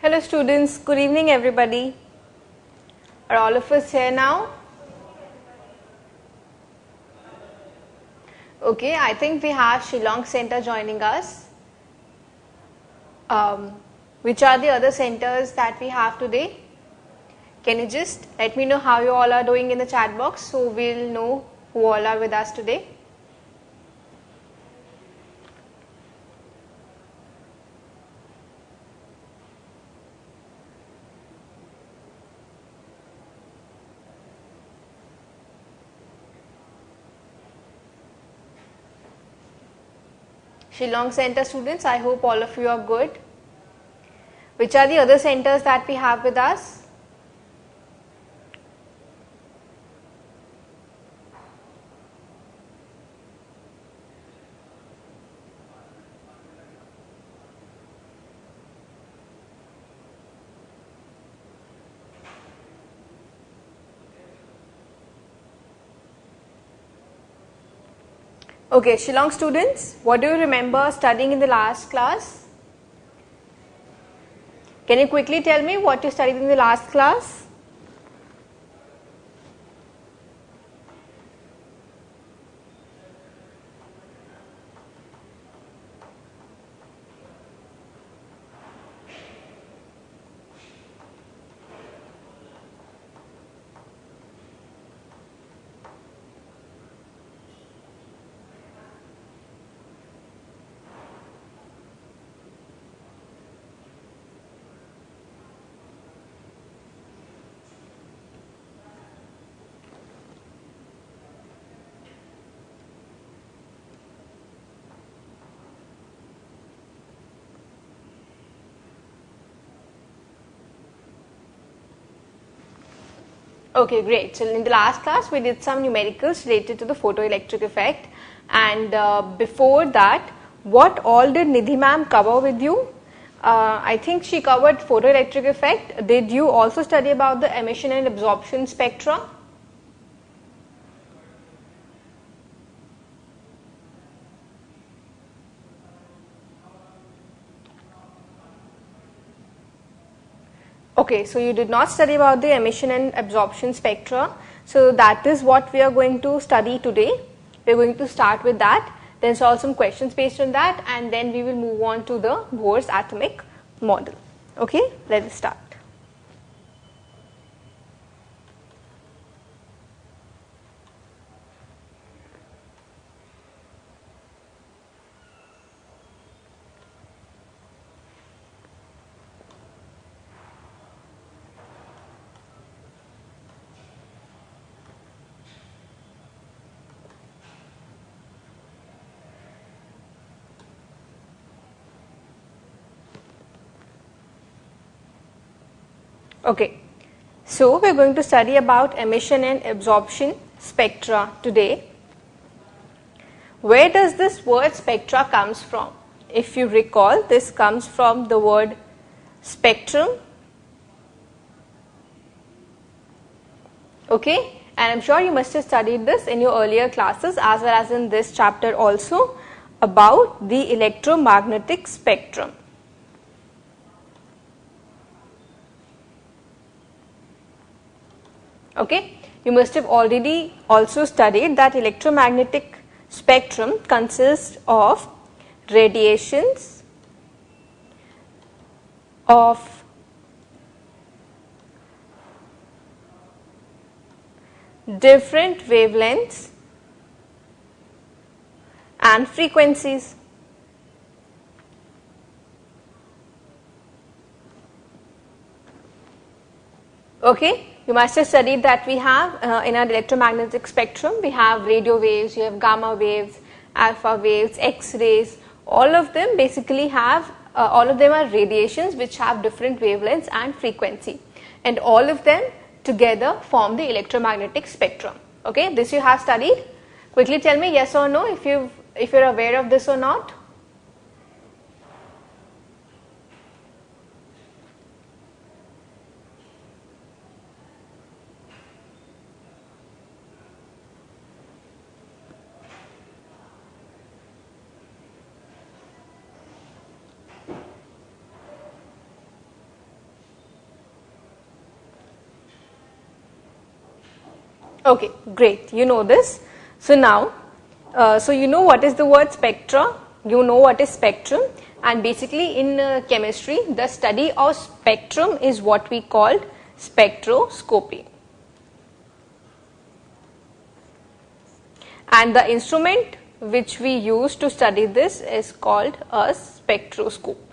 Hello students, good evening everybody. Are all of us here now? Okay, I think we have Shillong Center joining us. Which are the other centers that we have today? Can you just let me know how you all are doing in the chat box so we'll know who all are with us today? Shillong Center students, I hope all of you are good. Which are the other centers that we have with us? Okay, Shillong students, what do you remember studying in the last class? Can you quickly tell me what you studied in the last class? Okay, great. So in the last class, we did some numericals related to the photoelectric effect. And before that, what all did Nidhi ma'am cover with you? I think she covered photoelectric effect. Did you also study about the emission and absorption spectra? Okay, so you did not study about the emission and absorption spectra. So that is what we are going to study today. We are going to start with that, then solve some questions based on that, and then we will move on to the Bohr's atomic model. Okay, let us start. Okay, so we are going to study about emission and absorption spectra today. Where does this word spectra comes from? If you recall, this comes from the word spectrum. Okay, and I'm sure you must have studied this in your earlier classes as well as in this chapter also about the electromagnetic spectrum. Okay, you must have already also studied that electromagnetic spectrum consists of radiations of different wavelengths and frequencies. Okay, you must have studied that we have in our electromagnetic spectrum, we have radio waves, you have gamma waves, alpha waves, X-rays. All of them basically have, all of them are radiations which have different wavelengths and frequency, and all of them together form the electromagnetic spectrum. Okay, this you have studied. Quickly tell me yes or no if you're aware of this or not. Okay, great. You know this. So now, so you know what is the word spectra, you know what is spectrum, and basically in chemistry, the study of spectrum is what we called spectroscopy. And the instrument which we use to study this is called a spectroscope.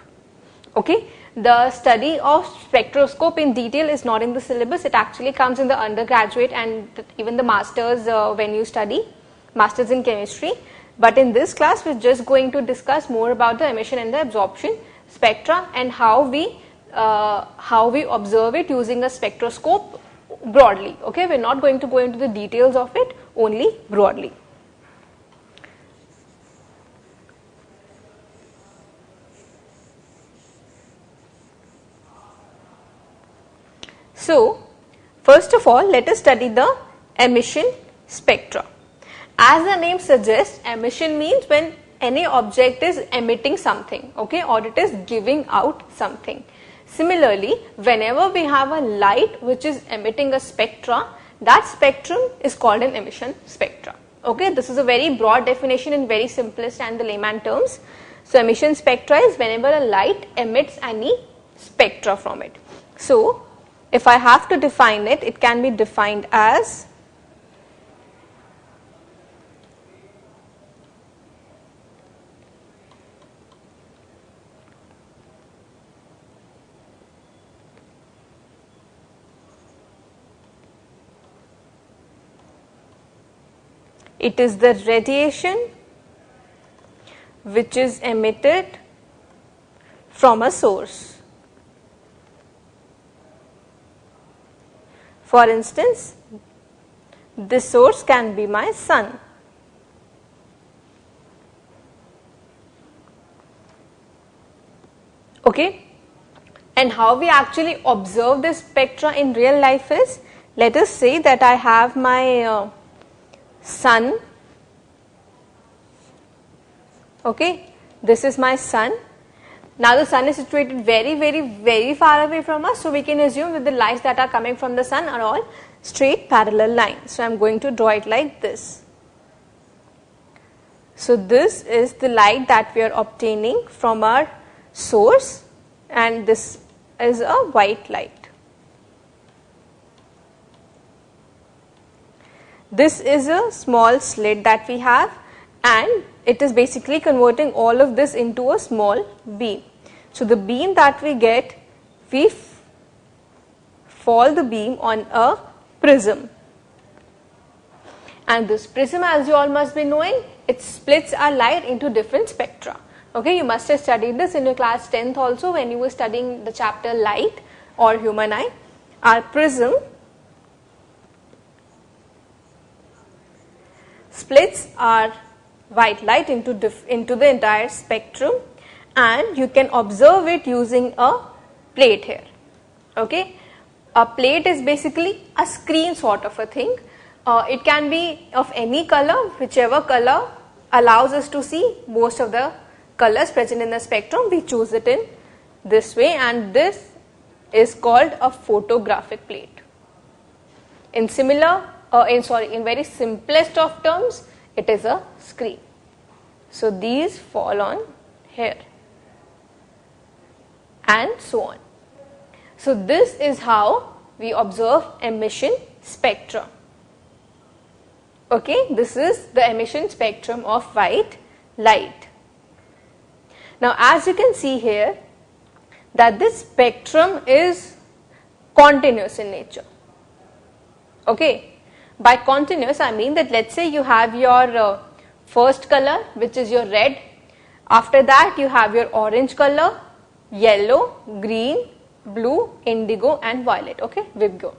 Okay, the study of spectroscope in detail is not in the syllabus. It actually comes in the undergraduate and even the masters when you study masters in chemistry. But in this class, we're just going to discuss more about the emission and the absorption spectra and how we observe it using a spectroscope broadly. Okay, we're not going to go into the details of it, only broadly. So, first of all, let us study the emission spectra. As the name suggests, emission means when any object is emitting something, okay, or it is giving out something. Similarly, whenever we have a light which is emitting a spectra, that spectrum is called an emission spectra. Okay, this is a very broad definition in very simplest and the layman terms. So, emission spectra is whenever a light emits any spectra from it. So, if I have to define it, it can be defined as it is the radiation which is emitted from a source. For instance, this source can be my sun. Okay, and how we actually observe this spectra in real life is, let us say that I have my sun. Okay, this is my sun. Now the sun is situated very far away from us, so we can assume that the lights that are coming from the sun are all straight parallel lines. So I am going to draw it like this. So this is the light that we are obtaining from our source, and this is a white light. This is a small slit that we have, and it is basically converting all of this into a small beam. So the beam that we get, we fall the beam on a prism. And this prism, as you all must be knowing, it splits our light into different spectra. Okay, you must have studied this in your class 10th also when you were studying the chapter light or human eye. Our prism splits our white light into the entire spectrum, and you can observe it using a plate here. Okay, a plate is basically a screen sort of a thing. It can be of any color, whichever color allows us to see most of the colors present in the spectrum. We choose it in this way, and this is called a photographic plate. In very simplest of terms, it is a screen. So these fall on here and so on. So this is how we observe emission spectra. Okay, this is the emission spectrum of white light. Now as you can see here that this spectrum is continuous in nature. Okay, by continuous I mean that let's say you have your first color, which is your red. After that you have your orange color, yellow, green, blue, indigo and violet. Okay, Vibgyor.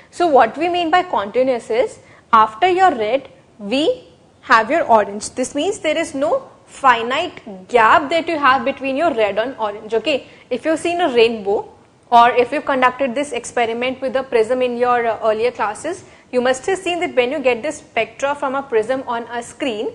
So what we mean by continuous is, after your red we have your orange. This means there is no finite gap that you have between your red and orange. Okay, if you've seen a rainbow, or if you conducted this experiment with a prism in your earlier classes, you must have seen that when you get this spectra from a prism on a screen,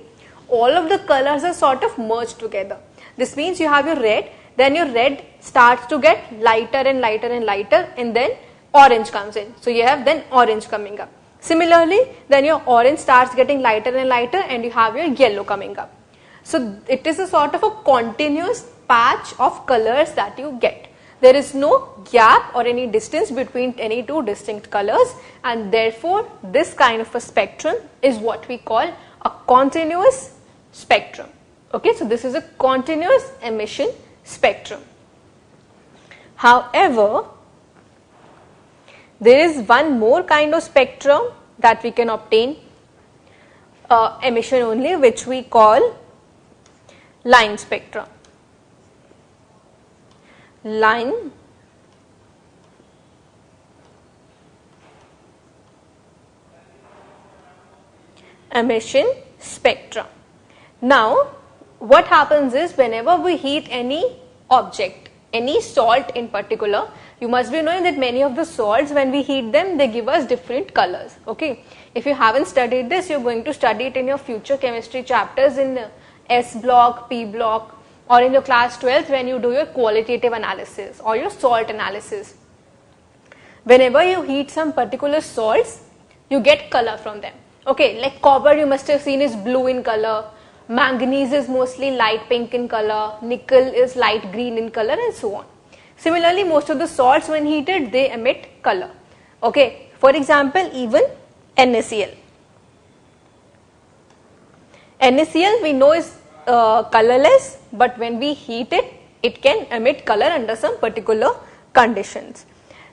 all of the colors are sort of merged together. This means you have your red, then your red starts to get lighter and lighter and lighter, and then orange comes in. So you have then orange coming up. Similarly, then your orange starts getting lighter and lighter and you have your yellow coming up. So it is a sort of a continuous patch of colors that you get. There is no gap or any distance between any two distinct colors, and therefore this kind of a spectrum is what we call a continuous spectrum. Okay, so this is a continuous emission spectrum. However, there is one more kind of spectrum that we can obtain emission only, which we call line spectrum. Line emission spectrum. Now, what happens is whenever we heat any object, any salt in particular, you must be knowing that many of the salts, when we heat them, they give us different colors. Okay, if you haven't studied this, you're going to study it in your future chemistry chapters in S block, P block, or in your class 12th when you do your qualitative analysis or your salt analysis. Whenever you heat some particular salts, you get color from them. Okay, like copper you must have seen is blue in color, manganese is mostly light pink in color, nickel is light green in color, and so on. Similarly, most of the salts when heated, they emit color. Okay, for example, even NaCl. NaCl we know is colorless, but when we heat it, it can emit color under some particular conditions.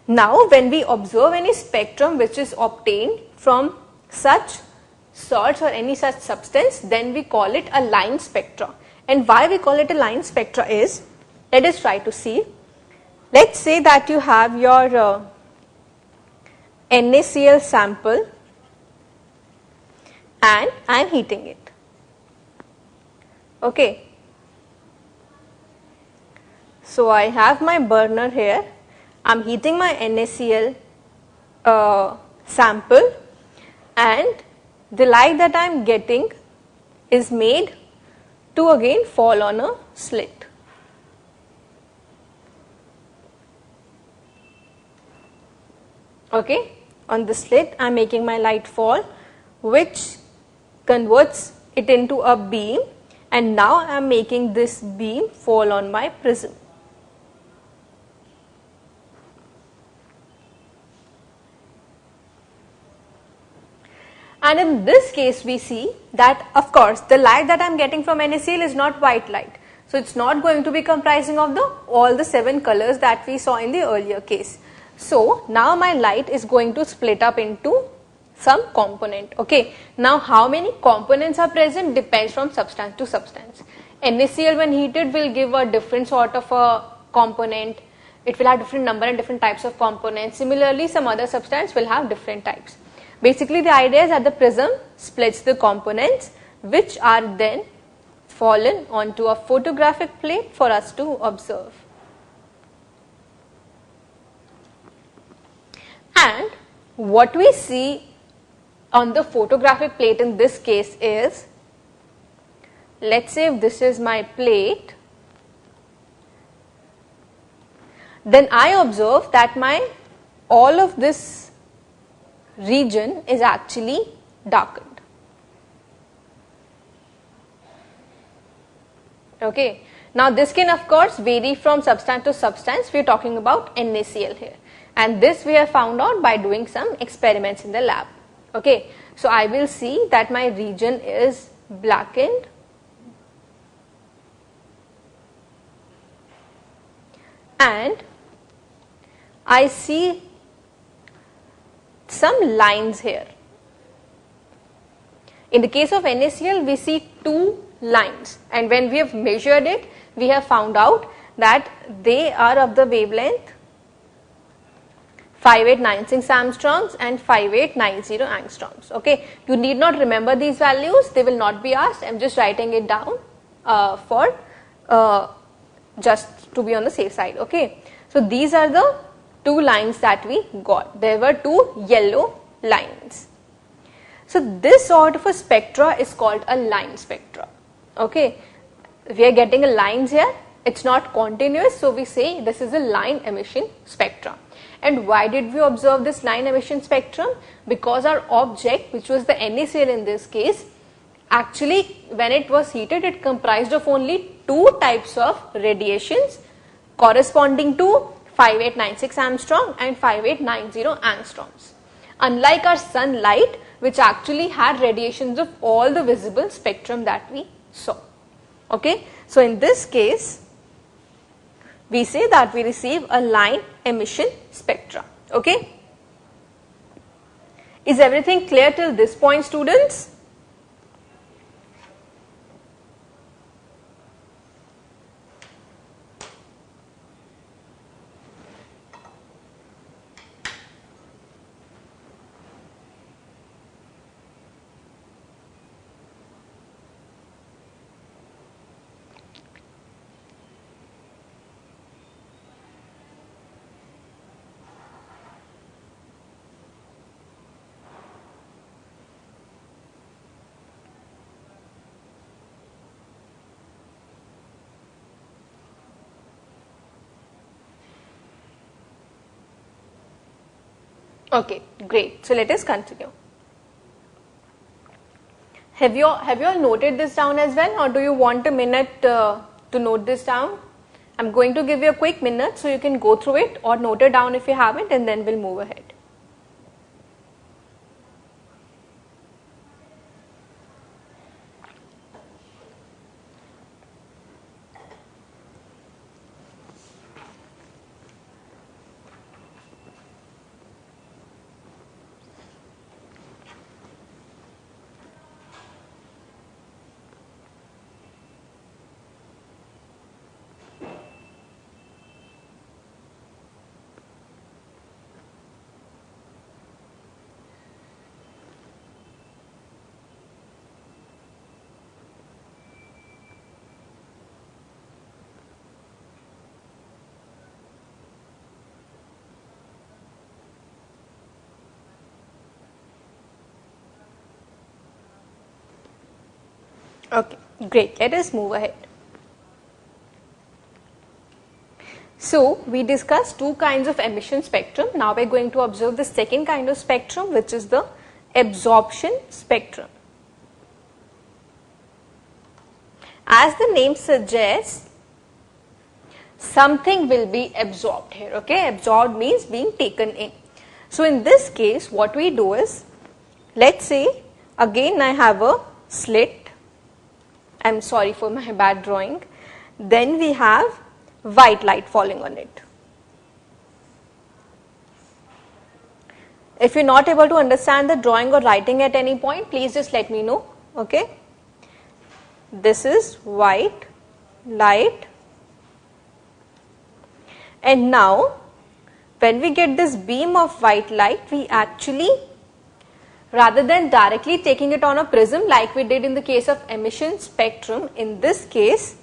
Now, when we observe any spectrum which is obtained from such salts or any such substance, then we call it a line spectra. And why we call it a line spectra is, let us try to see. Let's say that you have your NaCl sample and I am heating it. Okay. So I have my burner here. I am heating my NaCl sample, and the light that I am getting is made to again fall on a slit. Okay, on the slit I am making my light fall, which converts it into a beam, and now I am making this beam fall on my prism. And in this case we see that of course the light that I am getting from NaCl is not white light. So it is not going to be comprising of all the 7 colors that we saw in the earlier case. So now my light is going to split up into some component. Okay. Now how many components are present depends from substance to substance. NaCl when heated will give a different sort of a component. It will have different number and different types of components. Similarly, some other substance will have different types. Basically, the idea is that the prism splits the components which are then fallen onto a photographic plate for us to observe. And what we see on the photographic plate in this case is, let's say if this is my plate, then I observe that all of this region is actually darkened. Okay. Now this can of course vary from substance to substance. We are talking about NaCl here, and this we have found out by doing some experiments in the lab. Okay. So I will see that my region is blackened, and I see some lines here. In the case of NaCl, we see 2 lines, and when we have measured it, we have found out that they are of the wavelength 5896 angstroms and 5890 angstroms. Okay, you need not remember these values; they will not be asked. I am just writing it down for just to be on the safe side. Okay, so these are the 2 lines that we got. There were 2 yellow lines. So this sort of a spectra is called a line spectra. Okay, we are getting a lines here. It's not continuous, so we say this is a line emission spectra. And why did we observe this line emission spectrum? Because our object, which was the NaCl in this case, actually when it was heated, it comprised of only two types of radiations corresponding to 5896 angstrom and 5890 angstroms. Unlike our sunlight, which actually had radiations of all the visible spectrum that we saw. Okay, so in this case, we say that we receive a line emission spectra. Okay, is everything clear till this point, students? Okay, great. So let us continue. Have you all noted this down as well, or do you want a minute to note this down? I'm going to give you a quick minute so you can go through it or note it down if you haven't, and then we'll move ahead. Okay, great. Let us move ahead. So, we discussed two kinds of emission spectrum. Now, we are going to observe the second kind of spectrum, which is the absorption spectrum. As the name suggests, something will be absorbed here. Okay, absorbed means being taken in. So, in this case, what we do is, let's say, again I have a slit. I'm sorry for my bad drawing. Then we have white light falling on it. If you're not able to understand the drawing or writing at any point, please just let me know. Okay. This is white light. And now, when we get this beam of white light, we actually, rather than directly taking it on a prism like we did in the case of emission spectrum, in this case,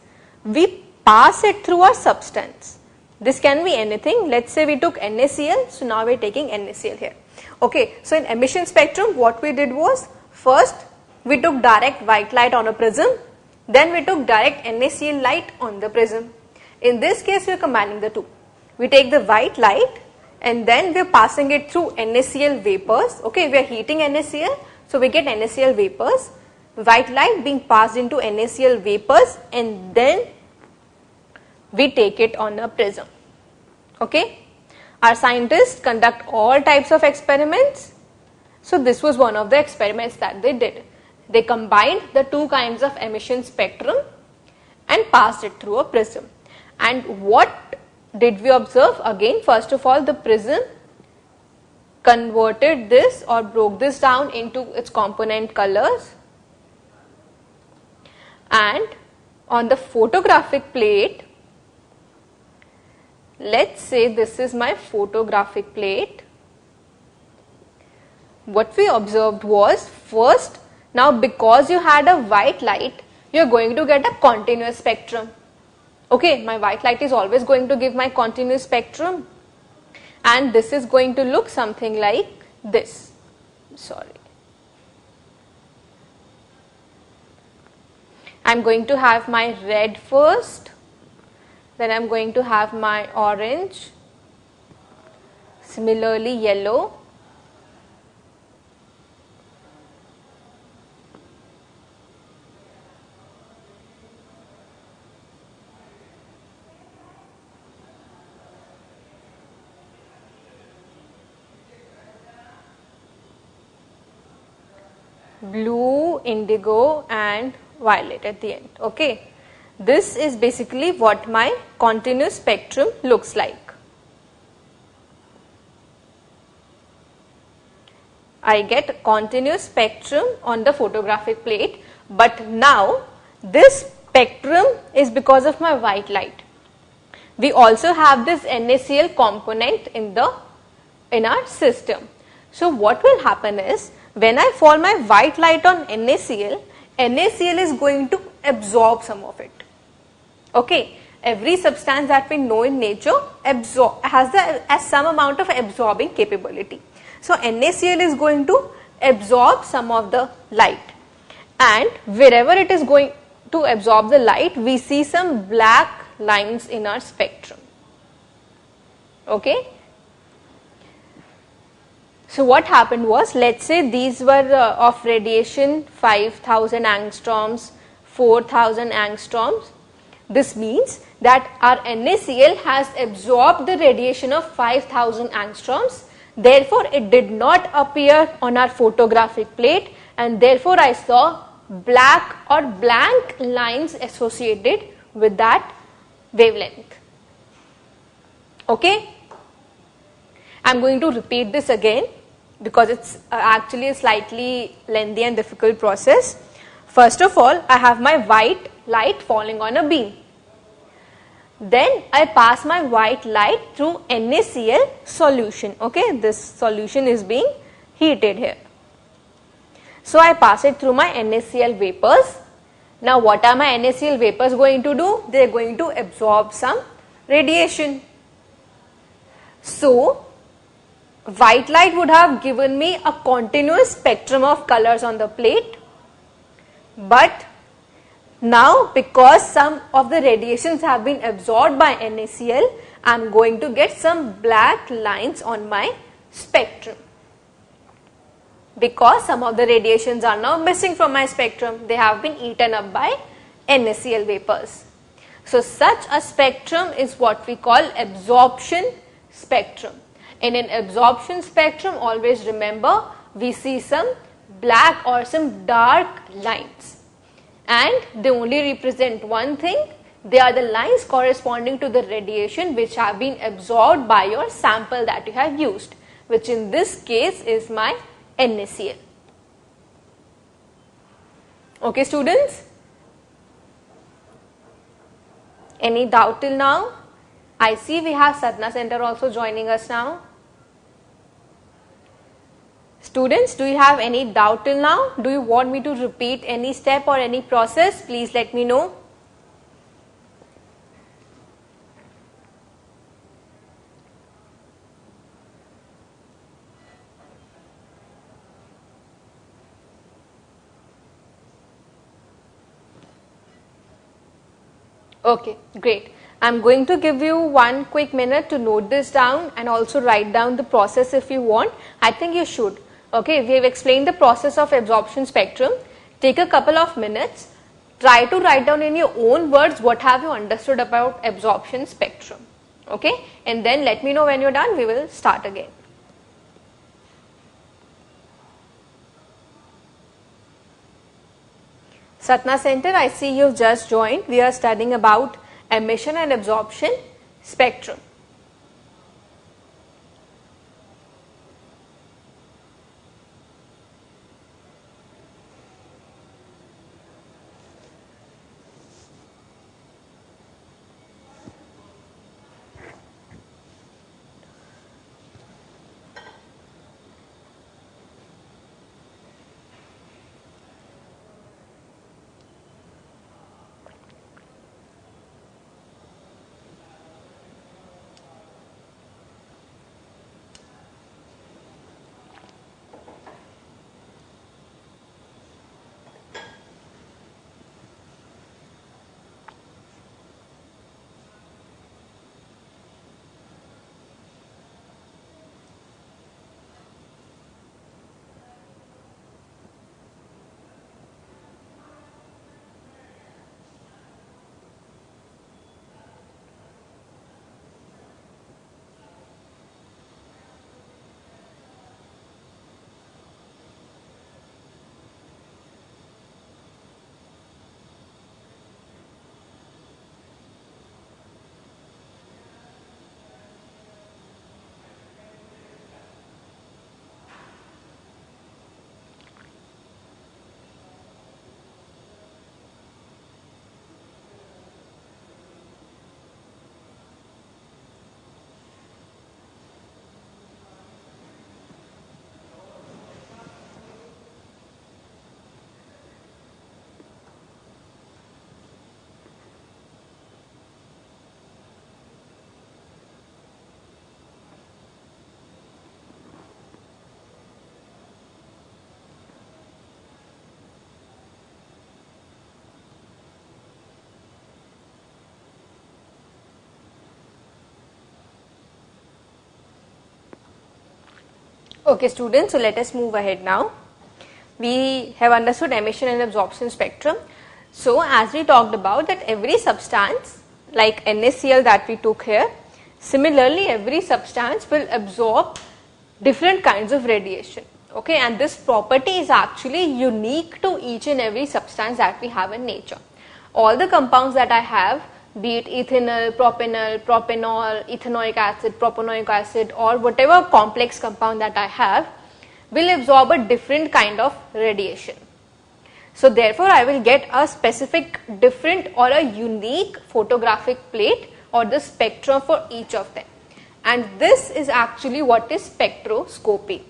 we pass it through a substance. This can be anything. Let's say we took NaCl, so now we are taking NaCl here. Okay, so in emission spectrum, what we did was, first we took direct white light on a prism, then we took direct NaCl light on the prism. In this case, we are combining the two. We take the white light and then we are passing it through NaCl vapors. Okay, we are heating NaCl, so we get NaCl vapors, white light being passed into NaCl vapors, and then we take it on a prism. Okay, our scientists conduct all types of experiments. So this was one of the experiments that they did. They combined the two kinds of emission spectrum and passed it through a prism. And what did we observe? Again, first of all, the prism converted this or broke this down into its component colors, and on the photographic plate, let's say this is my photographic plate, what we observed was, first, now because you had a white light, you are going to get a continuous spectrum. Okay, my white light is always going to give my continuous spectrum, and this is going to look something like this. Sorry. I'm going to have my red first, then I'm going to have my orange, Similarly, yellow, blue, indigo and violet at the end. Okay, this is basically what my continuous spectrum looks like. I get continuous spectrum on the photographic plate, but now this spectrum is because of my white light. We also have this NaCl component in our system. So what will happen is, when I fall my white light on NaCl, NaCl is going to absorb some of it. Okay, every substance that we know in nature has some amount of absorbing capability. So NaCl is going to absorb some of the light, and wherever it is going to absorb the light, we see some black lines in our spectrum. Okay. So what happened was, let's say these were of radiation 5000 angstroms, 4000 angstroms. This means that our NaCl has absorbed the radiation of 5000 angstroms. Therefore, it did not appear on our photographic plate, and therefore I saw black or blank lines associated with that wavelength. Okay. I am going to repeat this again because it's actually a slightly lengthy and difficult process. First of all, I have my white light falling on a beam. Then I pass my white light through NaCl solution. Okay, this solution is being heated here. So I pass it through my NaCl vapors. Now what are my NaCl vapors going to do? They are going to absorb some radiation. So white light would have given me a continuous spectrum of colors on the plate, but now because some of the radiations have been absorbed by NaCl, I am going to get some black lines on my spectrum, because some of the radiations are now missing from my spectrum. They have been eaten up by NaCl vapors. So such a spectrum is what we call absorption spectrum. In an absorption spectrum, always remember, we see some black or some dark lines, and they only represent one thing. They are the lines corresponding to the radiation which have been absorbed by your sample that you have used, which in this case is my NaCl. Okay students, any doubt till now? I see we have Sadhana Center also joining us now. Students, do you have any doubt till now? Do you want me to repeat any step or any process? Please let me know. Okay, great. I am going to give you one quick minute to note this down and also write down the process if you want. I think you should. Okay, we have explained the process of absorption spectrum. Take a couple of minutes. Try to write down in your own words what have you understood about absorption spectrum. Okay, and then let me know when you are done. We will start again. Satna Center, I see you have just joined. We are studying about emission and absorption spectrum. Okay students, so let us move ahead now. We have understood emission and absorption spectrum. So as we talked about that every substance like NaCl that we took here, similarly every substance will absorb different kinds of radiation. Okay, and this property is actually unique to each and every substance that we have in nature. All the compounds that I have, be it ethanol, propanol, propanol, ethanoic acid, propanoic acid, or whatever complex compound that I have, will absorb a different kind of radiation. So therefore I will get a specific different or a unique photographic plate or the spectrum for each of them. And this is actually what is spectroscopy.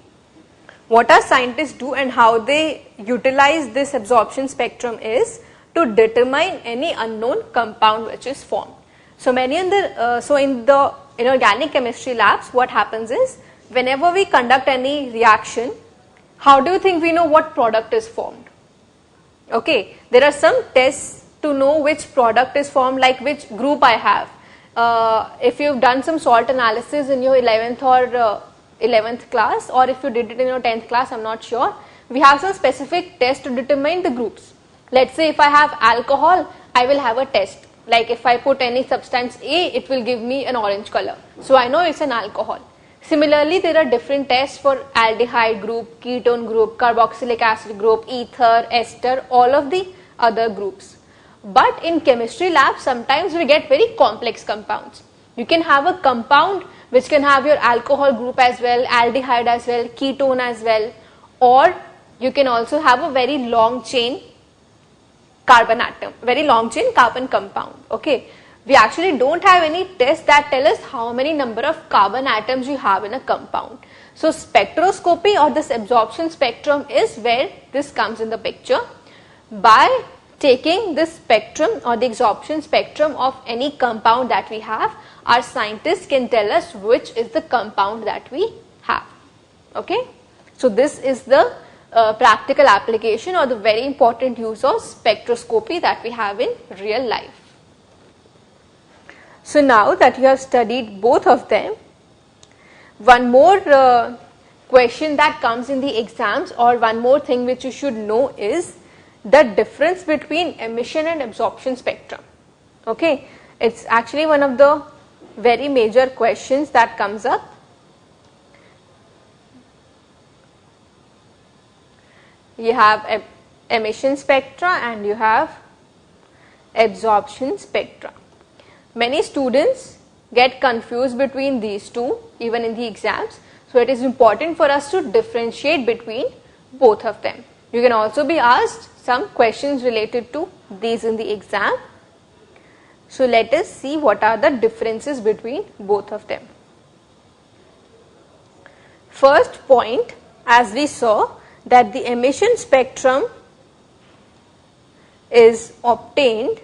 What our scientists do and how they utilize this absorption spectrum is to determine any unknown compound which is formed. So in the inorganic chemistry labs, what happens is whenever we conduct any reaction, how do you think we know what product is formed? Okay, there are some tests to know which product is formed, like which group I have. If you've done some salt analysis in your 11th or 11th class, or if you did it in your 10th class, I'm not sure. We have some specific tests to determine the groups. Let's say if I have alcohol, I will have a test. Like if I put any substance A, it will give me an orange color. So I know it's an alcohol. Similarly, there are different tests for aldehyde group, ketone group, carboxylic acid group, ether, ester, all of the other groups. But in chemistry labs, sometimes we get very complex compounds. You can have a compound which can have your alcohol group as well, aldehyde as well, ketone as well, or you can also have a very long chain carbon atom, very long chain carbon compound. Okay, we actually don't have any tests that tell us how many number of carbon atoms you have in a compound. So spectroscopy or this absorption spectrum is where this comes in the picture. By taking this spectrum or the absorption spectrum of any compound that we have, our scientists can tell us which is the compound that we have. Okay, so this is the practical application or the very important use of spectroscopy that we have in real life. So now that you have studied both of them, one more question that comes in the exams, or one more thing which you should know, is the difference between emission and absorption spectrum. Okay, it's actually one of the very major questions that comes up. You have emission spectra and you have absorption spectra. Many students get confused between these two even in the exams. So it is important for us to differentiate between both of them. You can also be asked some questions related to these in the exam. So let us see what are the differences between both of them. First point, as we saw, that the emission spectrum is obtained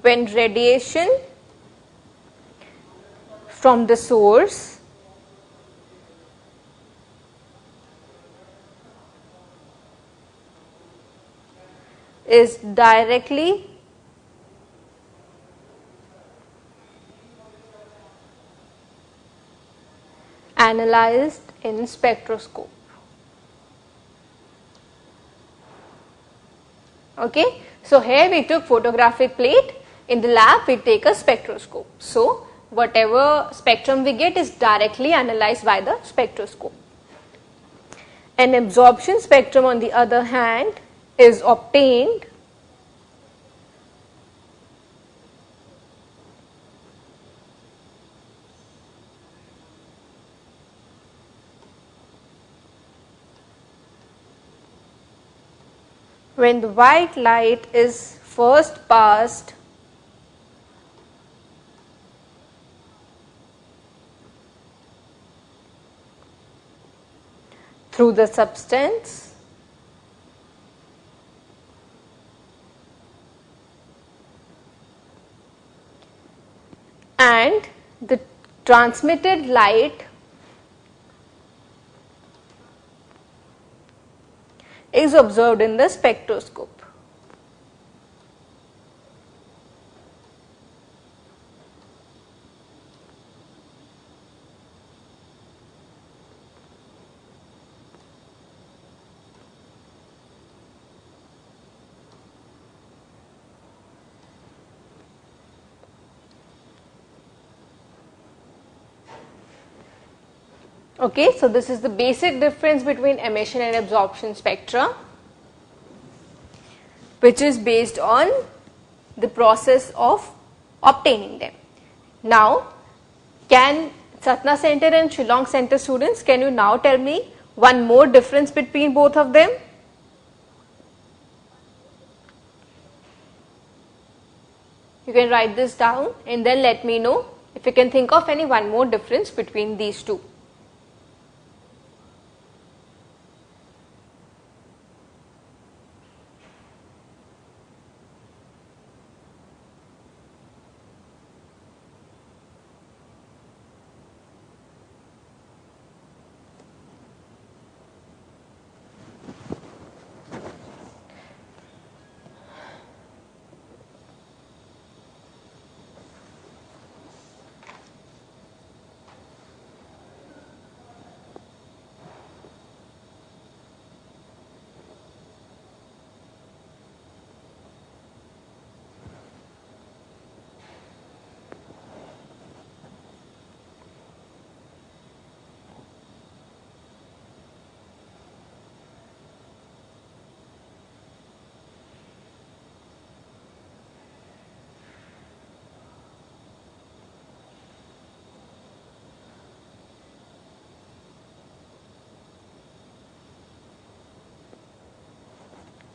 when radiation from the source is directly analyzed in spectroscope. Okay, so here we took photographic plate. In the lab we take a spectroscope. So whatever spectrum we get is directly analyzed by the spectroscope. An absorption spectrum, on the other hand, is obtained when the white light is first passed through the substance and the transmitted light is observed in the spectroscope. Okay, so this is the basic difference between emission and absorption spectra, which is based on the process of obtaining them. Now, can Satna Center and Shillong Center students, can you now tell me one more difference between both of them? You can write this down and then let me know if you can think of any one more difference between these two.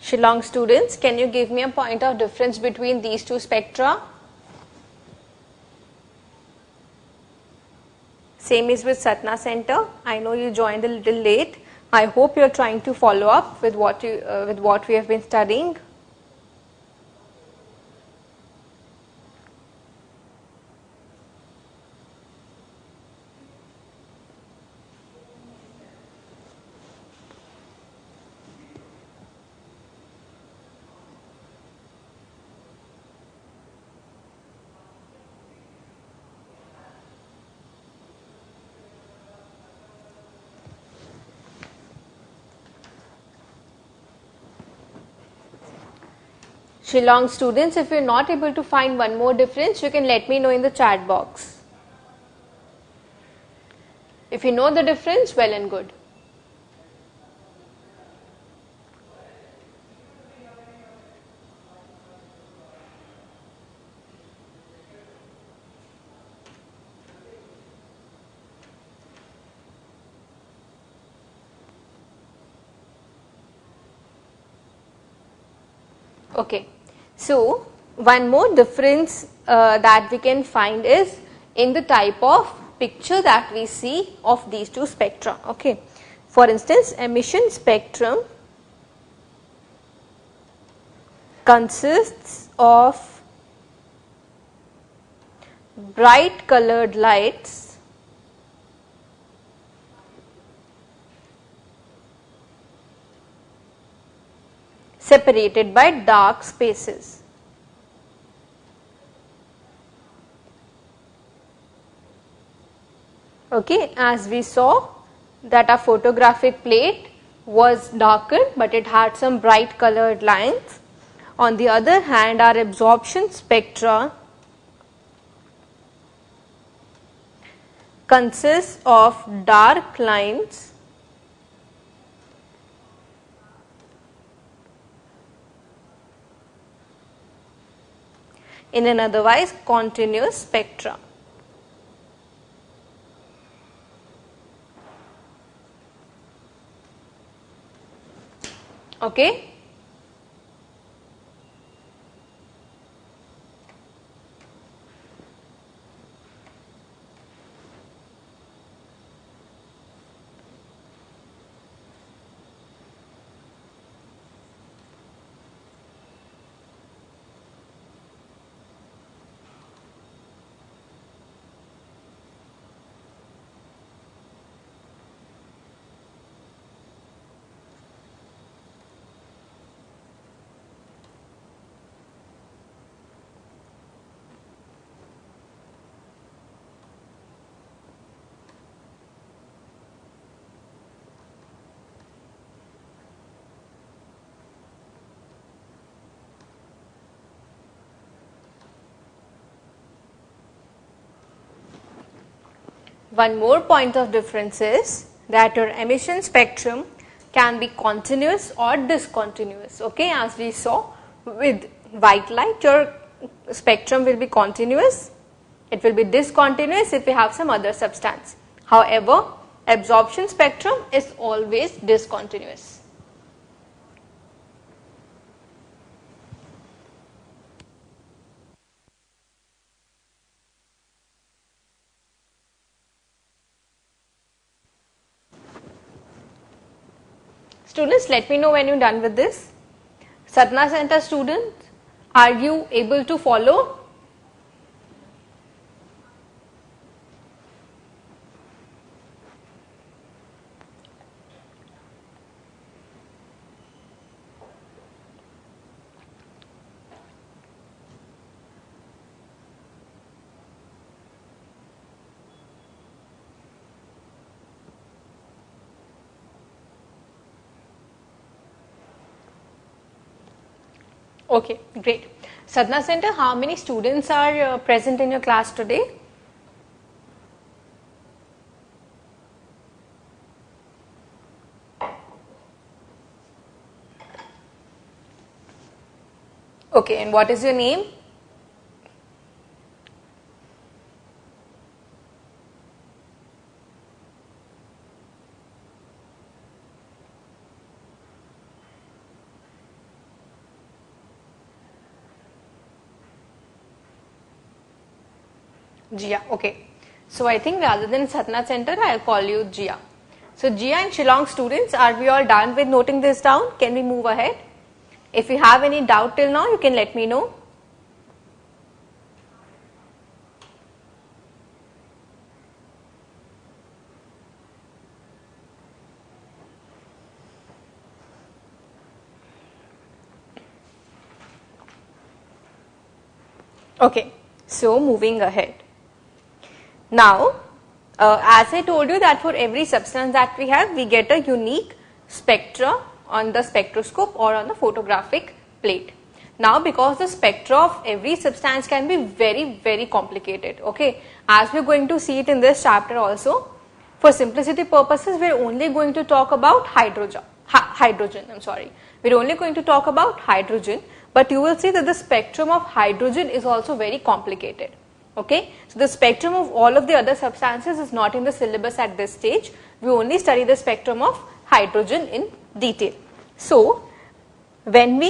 Shillong students, can you give me a point of difference between these two spectra? Same is with Satna Center. I know you joined a little late. I hope you are trying to follow up with what we have been studying. Shillong students, if you are not able to find one more difference, you can let me know in the chat box. If you know the difference, well and good. Okay. So, one more difference that we can find is in the type of picture that we see of these two spectra. Okay. For instance, emission spectrum consists of bright colored lights separated by dark spaces. Okay, as we saw that our photographic plate was darkened but it had some bright colored lines. On the other hand, our absorption spectra consists of dark lines in an otherwise continuous spectra. Okay. One more point of difference is that your emission spectrum can be continuous or discontinuous. Okay, as we saw with white light, your spectrum will be continuous. It will be discontinuous if we have some other substance. However, absorption spectrum is always discontinuous. Students, let me know when you're done with this. Sadhana Center students, are you able to follow? Okay, great. Sadhana Center, how many students are present in your class today? Okay, and what is your name? Jia, okay. So I think rather than Sadhana Center, I'll call you Jia. So Jia and Shillong students, are we all done with noting this down? Can we move ahead? If you have any doubt till now, you can let me know. Okay, so moving ahead. Now, as I told you that for every substance that we have, we get a unique spectra on the spectroscope or on the photographic plate. Now, because the spectra of every substance can be very complicated, okay, as we are going to see it in this chapter also, for simplicity purposes, we are only going to talk about hydrogen, we are only going to talk about hydrogen, but you will see that the spectrum of hydrogen is also very complicated. Okay, so the spectrum of all of the other substances is not in the syllabus at this stage. We only study the spectrum of hydrogen in detail. So, when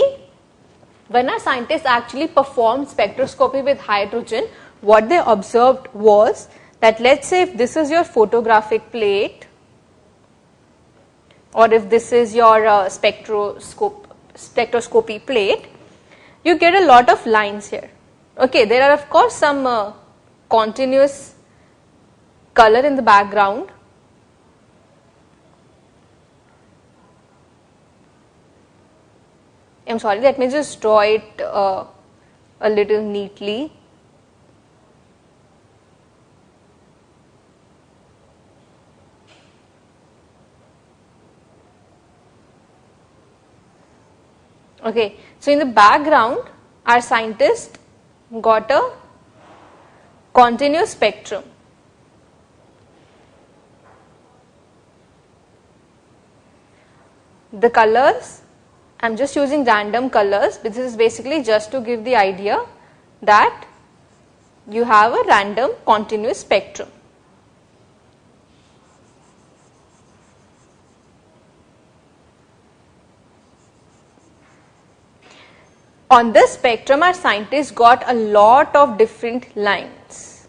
our scientists actually performed spectroscopy with hydrogen, what they observed was that, let's say if this is your photographic plate, or if this is your spectroscopy plate, you get a lot of lines here. Okay, there are of course some continuous color in the background. I'm sorry, let me just draw it a little neatly. Okay, so in the background, our scientist got a continuous spectrum. The colors, I'm just using random colors. This is basically just to give the idea that you have a random continuous spectrum. On this spectrum, our scientists got a lot of different lines.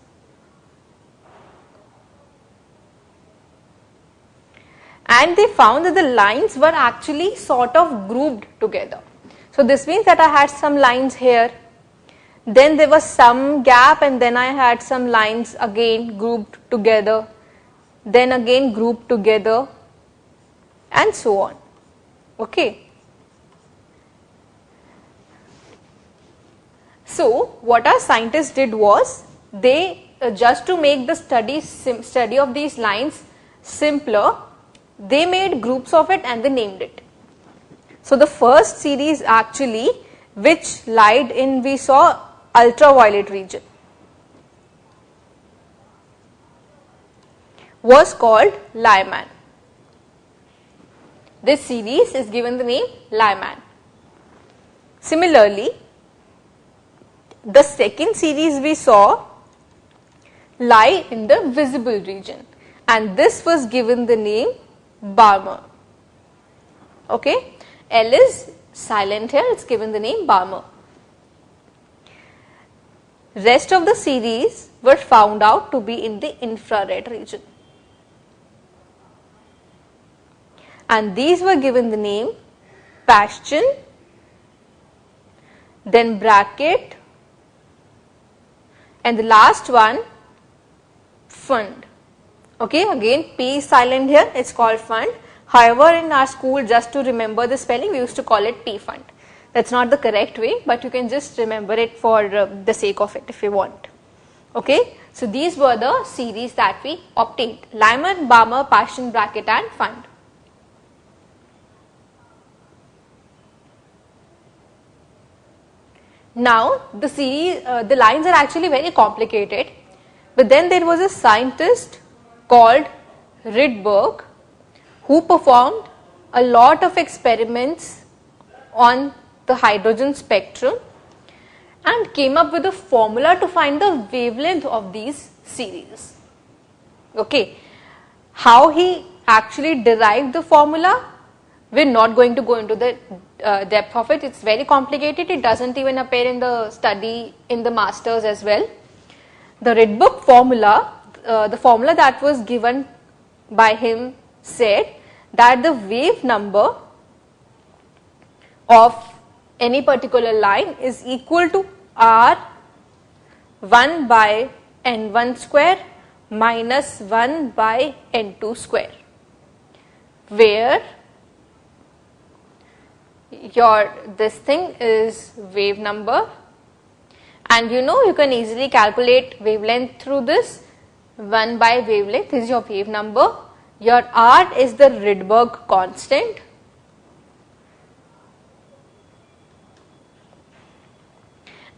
And they found that the lines were actually sort of grouped together. So this means that I had some lines here, then there was some gap, and then I had some lines again grouped together, then again grouped together, and so on. Okay. So what our scientists did was, they just to make the study of these lines simpler, they made groups of it and they named it. So the first series actually which lied in, we saw ultraviolet region. was called Lyman. This series is given the name Lyman. Similarly, the second series we saw lie in the visible region, and this was given the name Balmer. Okay, L is silent here, it's given the name Balmer. Rest of the series were found out to be in the infrared region, and these were given the name Bastian, then bracket, and the last one Fund. Okay, again P is silent here, it's called Fund. However, in our school, just to remember the spelling, we used to call it P Fund. That's not the correct way, but you can just remember it for the sake of it if you want. Okay, so these were the series that we obtained: Lyman, Balmer, Bastian, bracket and Fund. Now, the series, the lines are actually very complicated, but then there was a scientist called Rydberg who performed a lot of experiments on the hydrogen spectrum and came up with a formula to find the wavelength of these series. Okay, how he actually derived the formula, we are not going to go into the depth of it. It's very complicated. It doesn't even appear in the study in the masters as well. The Rydberg formula, the formula that was given by him said that the wave number of any particular line is equal to R 1 by N1 square minus 1 by N2 square, where this thing is wave number, and you can easily calculate wavelength through this. 1 by wavelength is your wave number, your R is the Rydberg constant,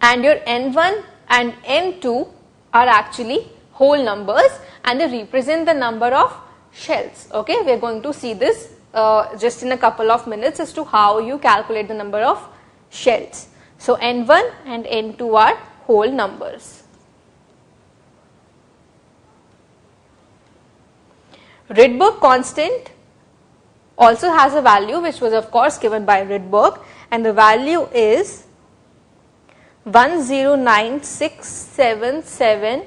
and your N1 and N2 are actually whole numbers and they represent the number of shells. Okay, we are going to see this just in a couple of minutes as to how you calculate the number of shells. So, N1 and N2 are whole numbers. Rydberg constant also has a value which was of course given by Rydberg, and the value is 109,677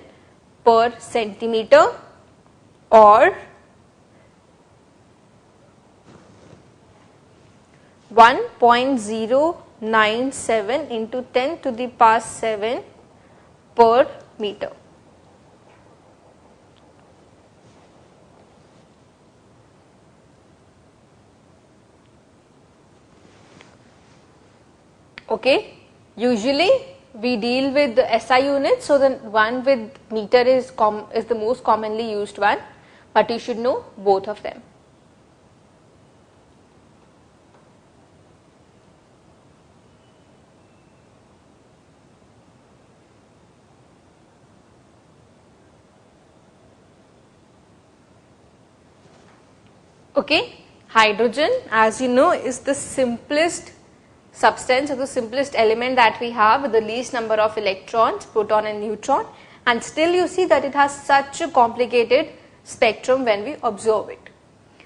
per centimeter, or 1.097 into 10 to the power 7 per meter. Okay, usually we deal with the SI units, so the one with meter is the most commonly used one, but you should know both of them. Okay, hydrogen, as you know, is the simplest substance or the simplest element that we have with the least number of electrons, proton and neutron, and still you see that it has such a complicated spectrum when we observe it.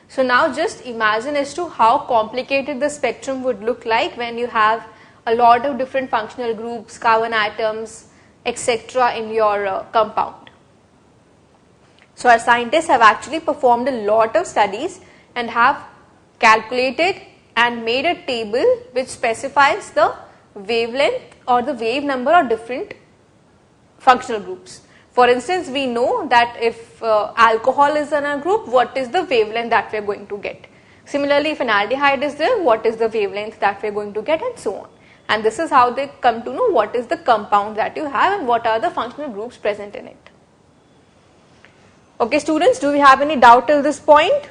So now just imagine as to how complicated the spectrum would look like when you have a lot of different functional groups, carbon atoms, etc. in your compound. So our scientists have actually performed a lot of studies and have calculated and made a table which specifies the wavelength or the wave number of different functional groups. For instance, we know that if alcohol is in a group, what is the wavelength that we are going to get. Similarly, if an aldehyde is there, what is the wavelength that we are going to get, and so on. And this is how they come to know what is the compound that you have and what are the functional groups present in it. Okay students, do we have any doubt till this point?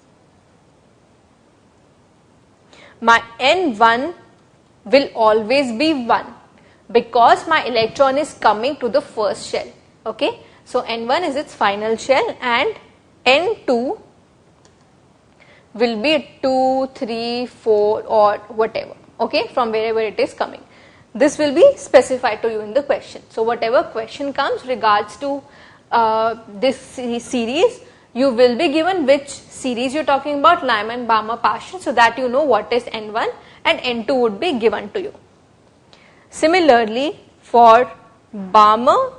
my N1 will always be 1 because my electron is coming to the first shell. Okay, so N1 is its final shell and N2 will be 2, 3, 4 or whatever, okay, from wherever it is coming. This will be specified to you in the question. So whatever question comes regards to this series, you will be given which series you are talking about, Lyman-Balmer partial, so that you know what is N1 and N2 would be given to you. Similarly, for Balmer,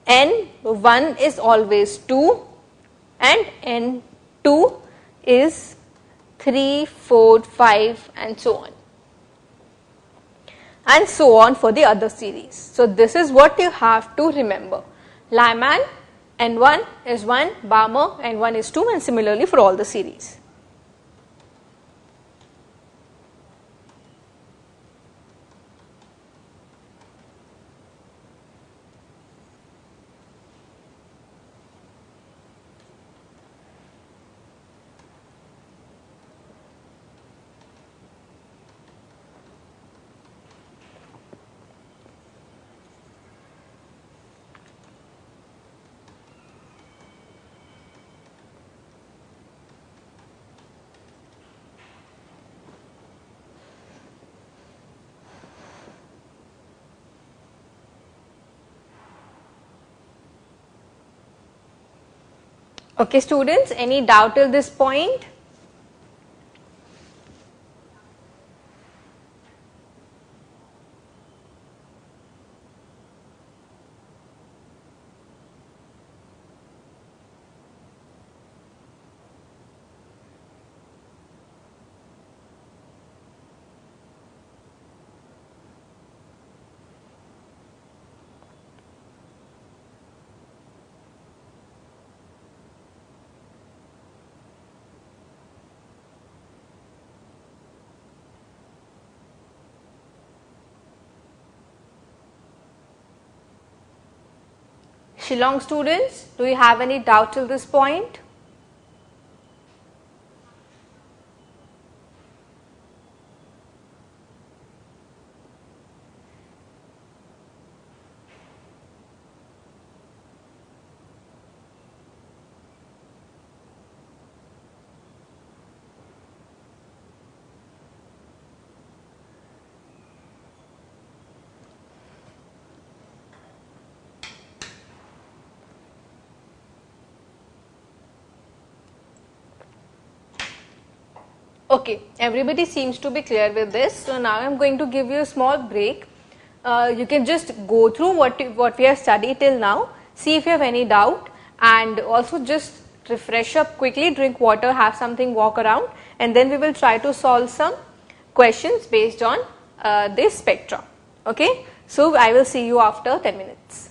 N1 is always 2 and N2 is 3, 4, 5 and so on. And so on for the other series. So this is what you have to remember. Lyman, N1 is 1, Balmer, N1 is 2 and similarly for all the series. Okay students, any doubt till this point? Shillong students, do you have any doubt till this point? Okay, everybody seems to be clear with this. So now I am going to give you a small break. You can just go through what we have studied till now, see if you have any doubt, and also just refresh up quickly, drink water, have something, walk around, and then we will try to solve some questions based on this spectrum. Okay, so I will see you after 10 minutes.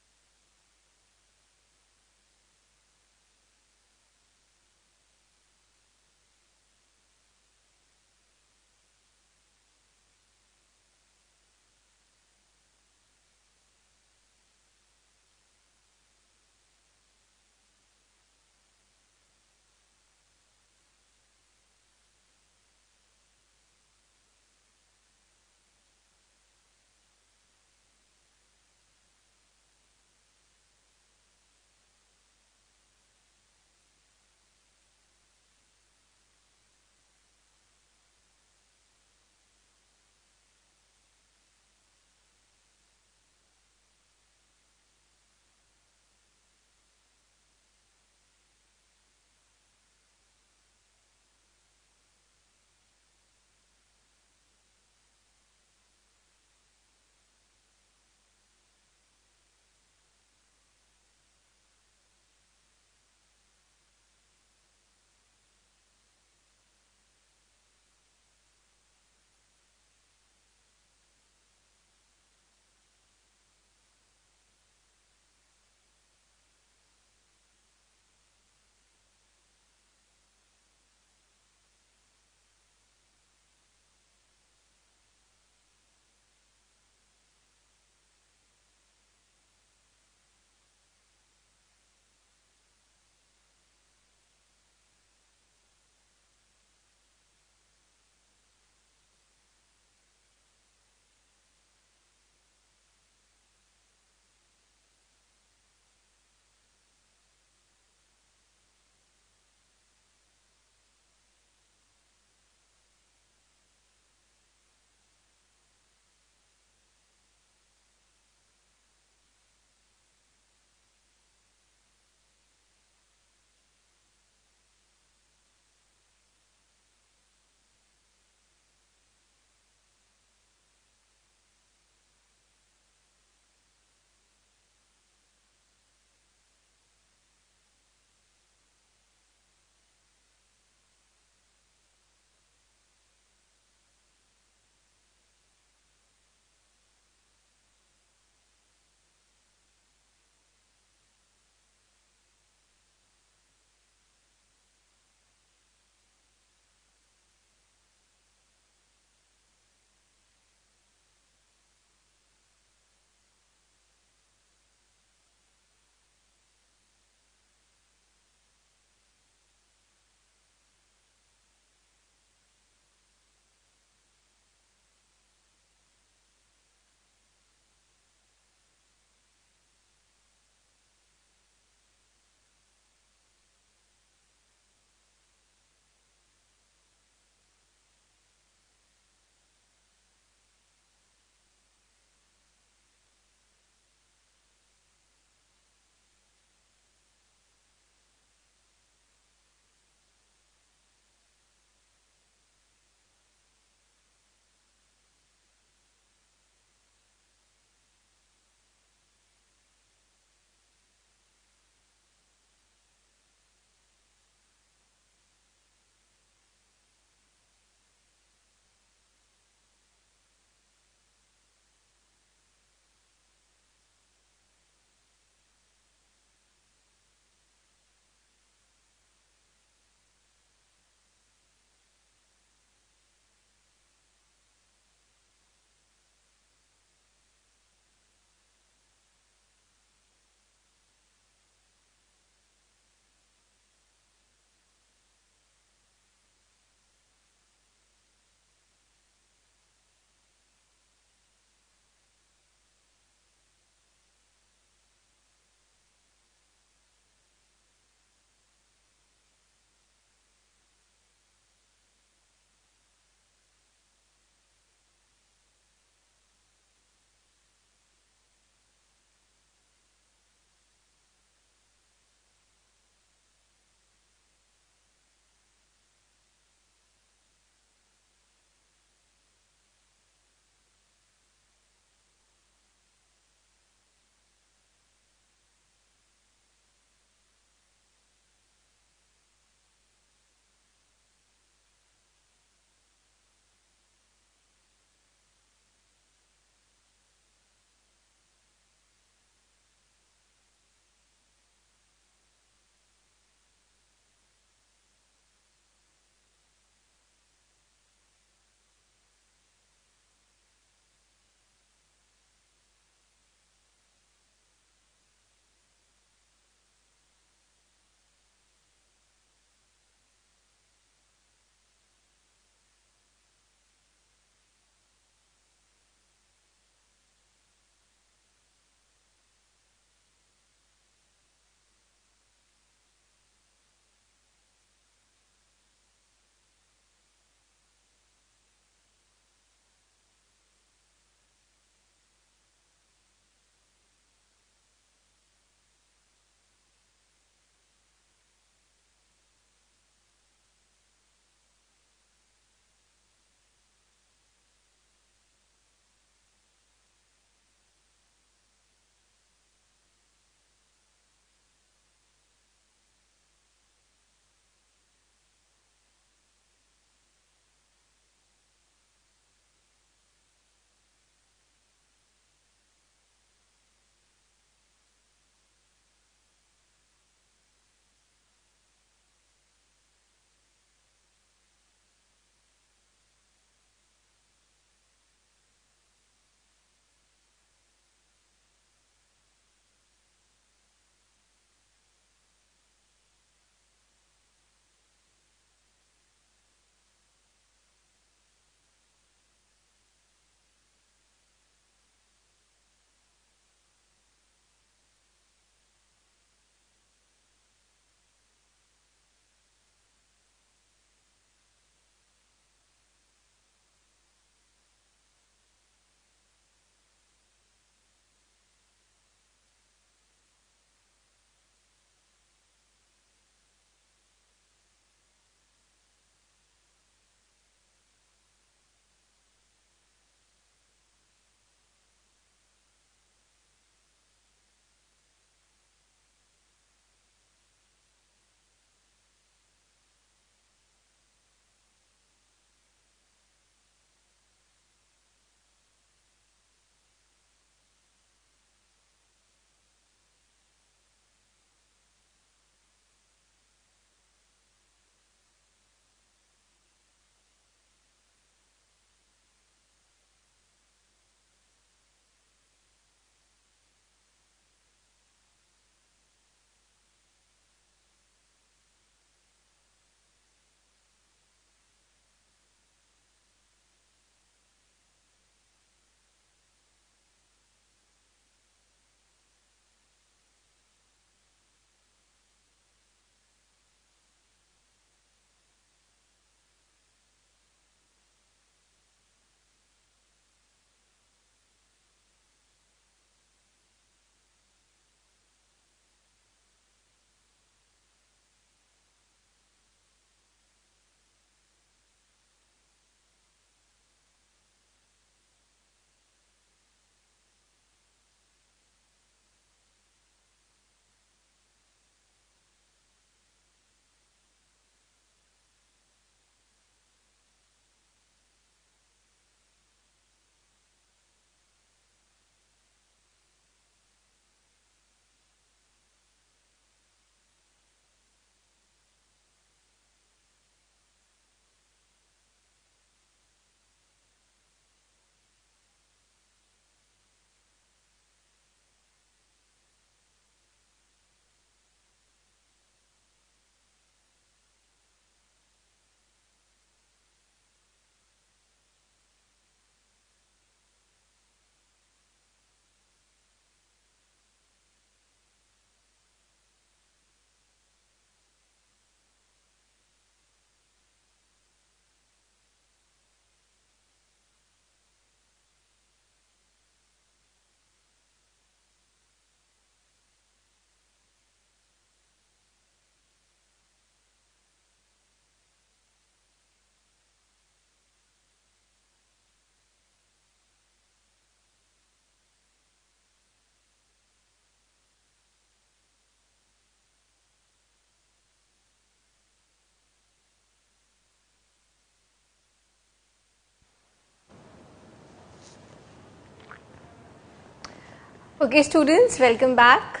Okay students, welcome back.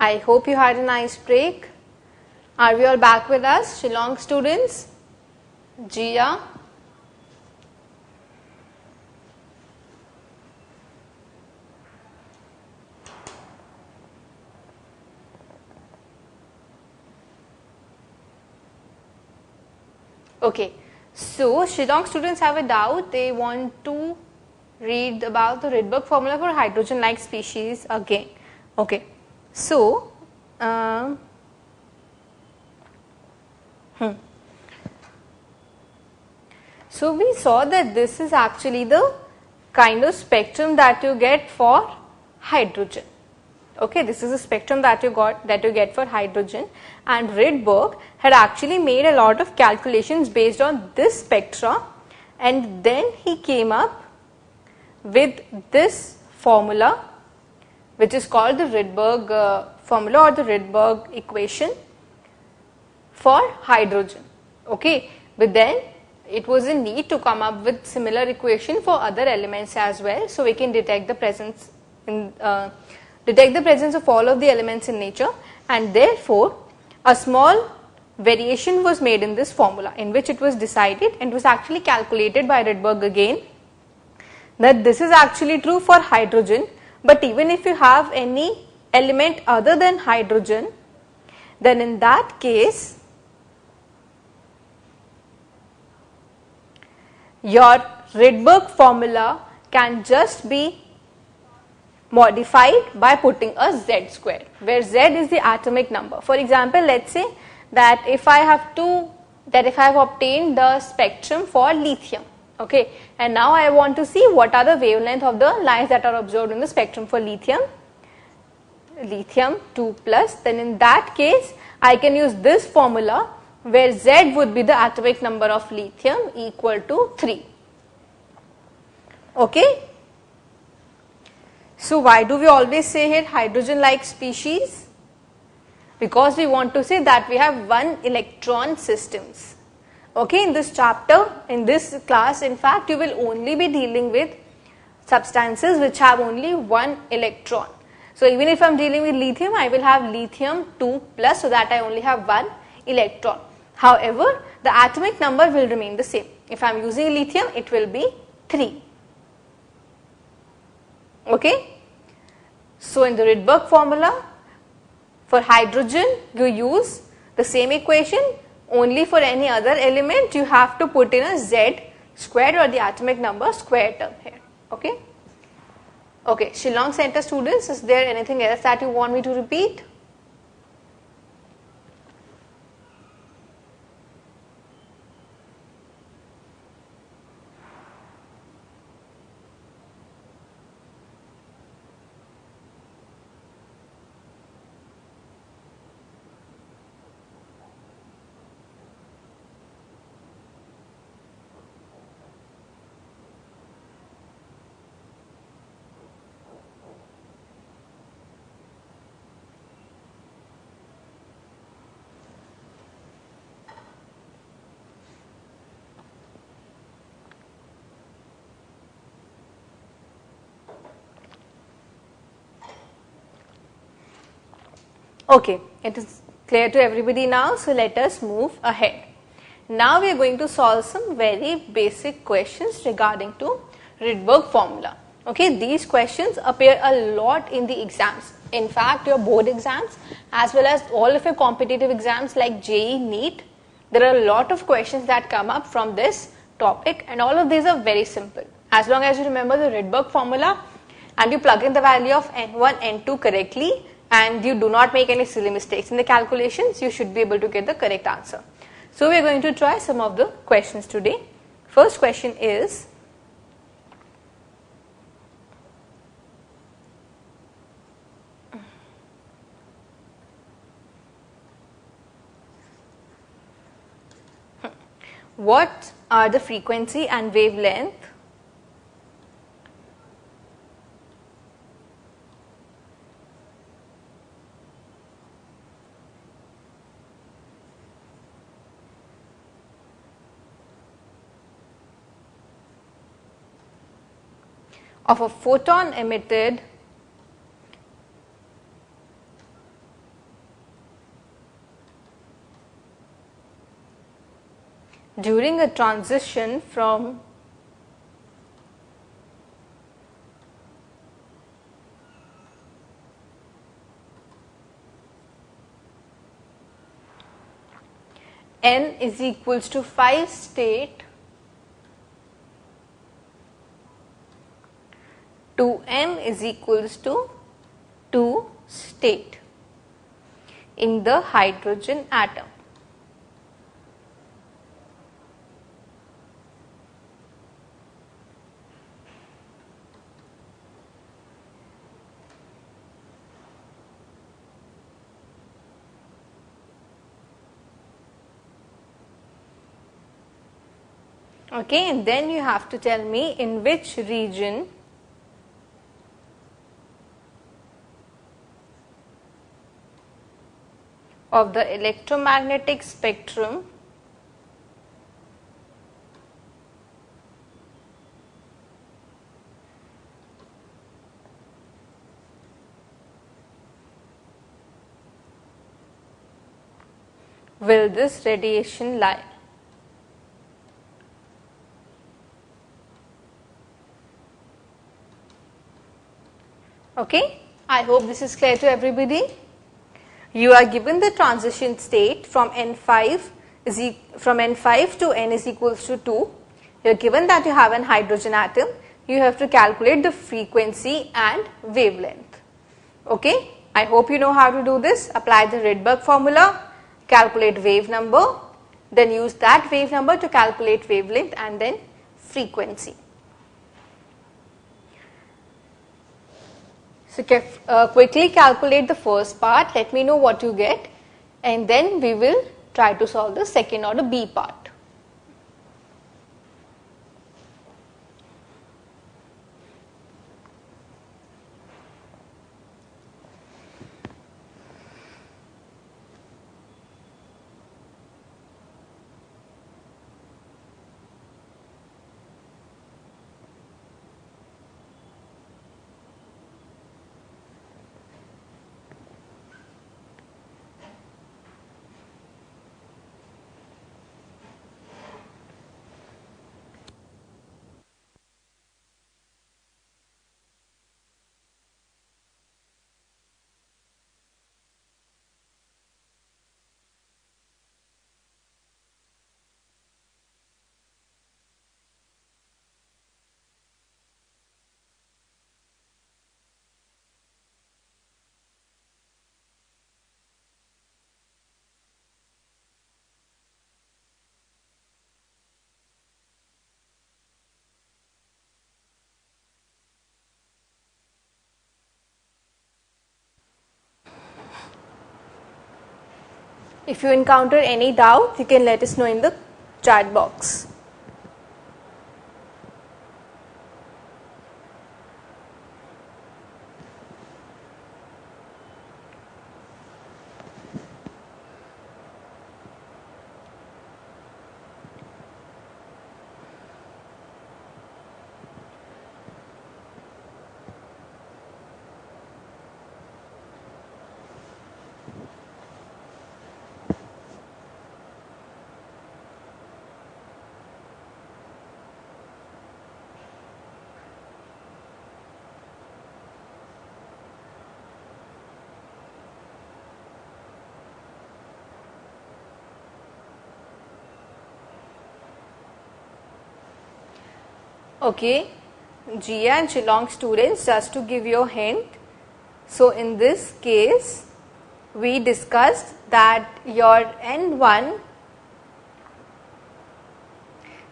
I hope you had a nice break. Are we all back with us? Shillong students? Jia? Okay, so Shillong students have a doubt. They want to read about the Rydberg formula for hydrogen-like species again. Okay, so so we saw that this is actually the kind of spectrum that you get for hydrogen. Okay, this is the spectrum that you get for hydrogen, and Rydberg had actually made a lot of calculations based on this spectra, and then he came up with this formula, which is called the Rydberg formula or the Rydberg equation for hydrogen. Okay, but then it was a need to come up with similar equation for other elements as well, so we can detect the presence of all of the elements in nature, and therefore a small variation was made in this formula, in which it was decided and was actually calculated by Rydberg again, that this is actually true for hydrogen, but even if you have any element other than hydrogen, then in that case your Rydberg formula can just be modified by putting a z square, where z is the atomic number. For example, let's say that if I have obtained the spectrum for lithium, okay, and now I want to see what are the wavelength of the lines that are observed in the spectrum for lithium 2+, then in that case I can use this formula where z would be the atomic number of lithium equal to 3. Okay. So why do we always say here hydrogen-like species? Because we want to say that we have one electron systems. Okay, in this chapter, in this class, in fact, you will only be dealing with substances which have only one electron. So even if I am dealing with lithium, I will have lithium 2+, so that I only have one electron. However, the atomic number will remain the same. If I am using lithium, it will be 3. Okay. So in the Rydberg formula for hydrogen, you use the same equation, only for any other element you have to put in a z squared or the atomic number square term here. Okay. Okay, Shillong Center students, is there anything else that you want me to repeat? Okay, it is clear to everybody now, so let us move ahead. Now we are going to solve some very basic questions regarding to Rydberg formula. Okay, these questions appear a lot in the exams. In fact, your board exams as well as all of your competitive exams like JEE, NEET, there are a lot of questions that come up from this topic, and all of these are very simple. As long as you remember the Rydberg formula and you plug in the value of N1, N2 correctly, and you do not make any silly mistakes in the calculations, you should be able to get the correct answer. So we are going to try some of the questions today. First question is, what are the frequency and wavelength of a photon emitted during a transition from n is equals to 5 state to n is equals to 2 state in the hydrogen atom. Okay, and then you have to tell me in which region of the electromagnetic spectrum will this radiation lie. Okay, I hope this is clear to everybody. You are given the transition state from N5 to N is equals to 2. You are given that you have an hydrogen atom. You have to calculate the frequency and wavelength. Okay, I hope you know how to do this. Apply the Rydberg formula, calculate wave number, then use that wave number to calculate wavelength and then frequency. So, quickly calculate the first part, let me know what you get, and then we will try to solve the second or the B part. If you encounter any doubt, you can let us know in the chat box. Okay, GE and Shillong students, just to give you a hint, so in this case we discussed that your N1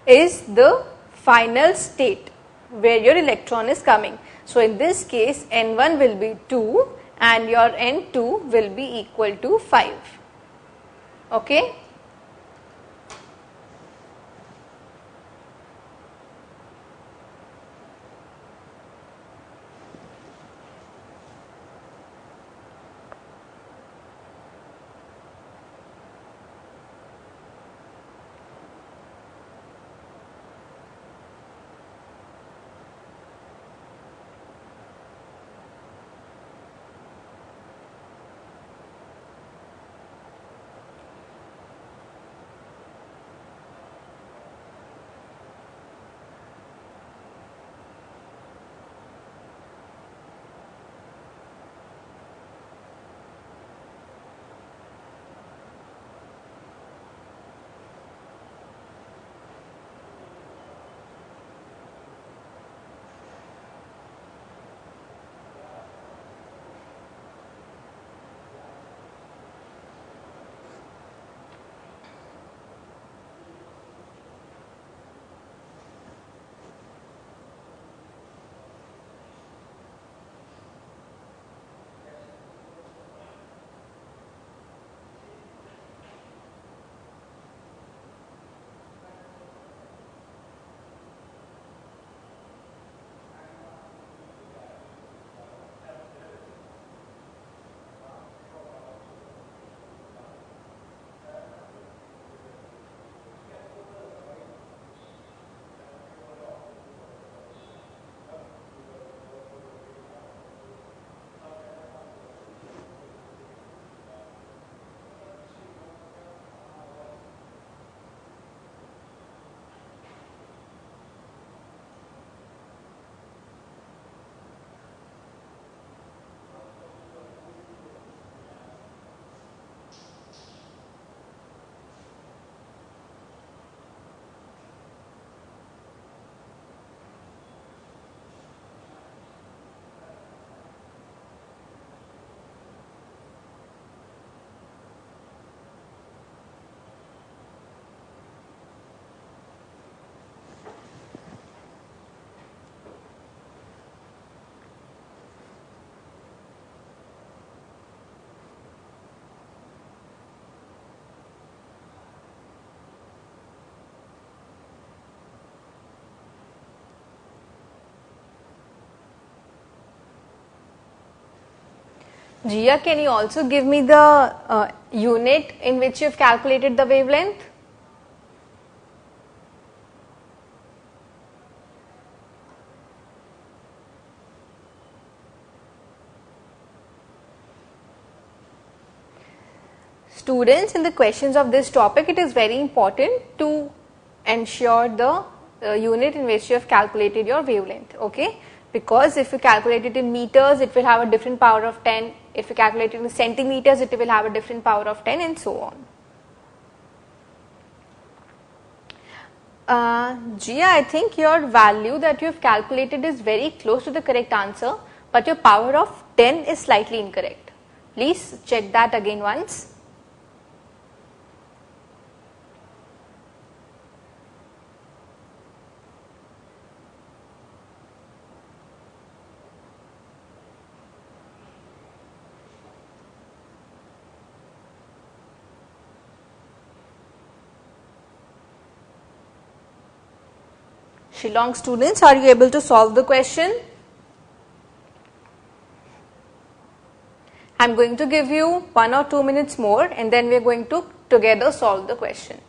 is the final state where your electron is coming. So in this case N1 will be 2 and your N2 will be equal to 5. Okay. Jia, can you also give me the unit in which you have calculated the wavelength? Students, in the questions of this topic, it is very important to ensure the unit in which you have calculated your wavelength, okay? Because if you calculate it in meters, it will have a different power of 10. If you calculate it in centimeters, it will have a different power of 10 and so on. Gia, I think your value that you have calculated is very close to the correct answer, but your power of 10 is slightly incorrect. Please check that again once. Shillong students, are you able to solve the question? I am going to give you 1 or 2 minutes more and then we are going to together solve the question.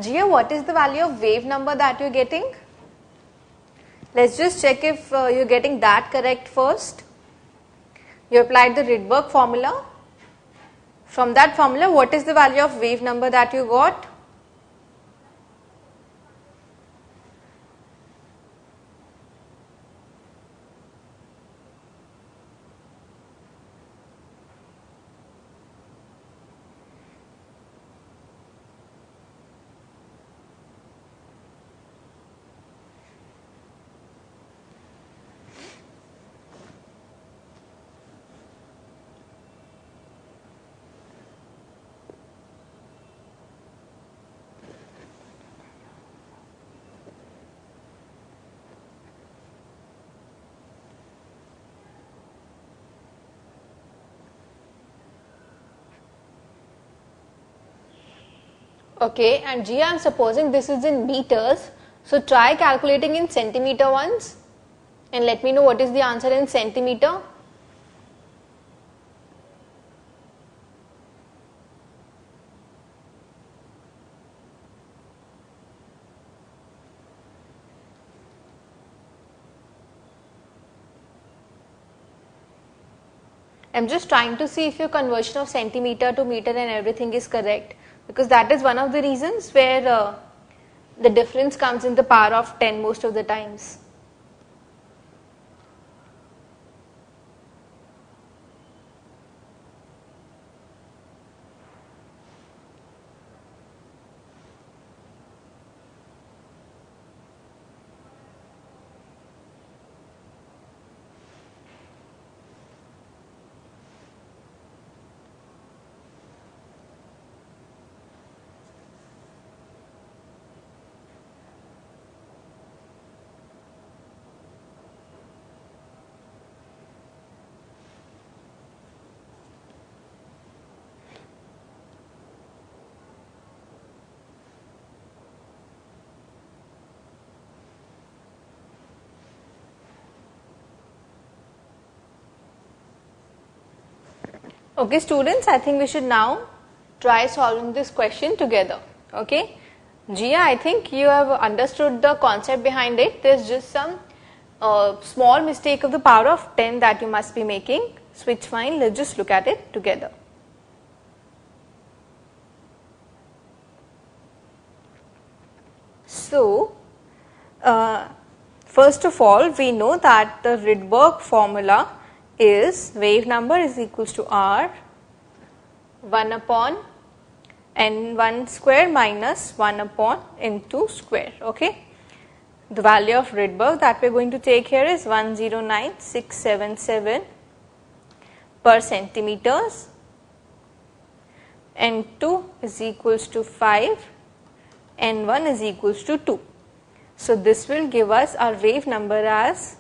Gia, what is the value of wave number that you are getting? Let's just check if you are getting that correct first. You applied the Rydberg formula. From that formula, what is the value of wave number that you got? Okay, and Gia, I am supposing this is in meters. So try calculating in centimeter once and let me know what is the answer in centimeter. I am just trying to see if your conversion of centimeter to meter and everything is correct, because that is one of the reasons where the difference comes in the power of 10 most of the times. Okay students, I think we should now try solving this question together. Okay, Gia, I think you have understood the concept behind it. There is just some small mistake of the power of 10 that you must be making. So it's fine, let's just look at it together. So, first of all, we know that the Rydberg formula is wave number is equals to R 1 upon n1 square minus 1 upon n2 square. Okay. The value of Rydberg that we are going to take here is 109677 per centimeters. N2 is equals to 5, N1 is equals to 2. So, this will give us our wave number as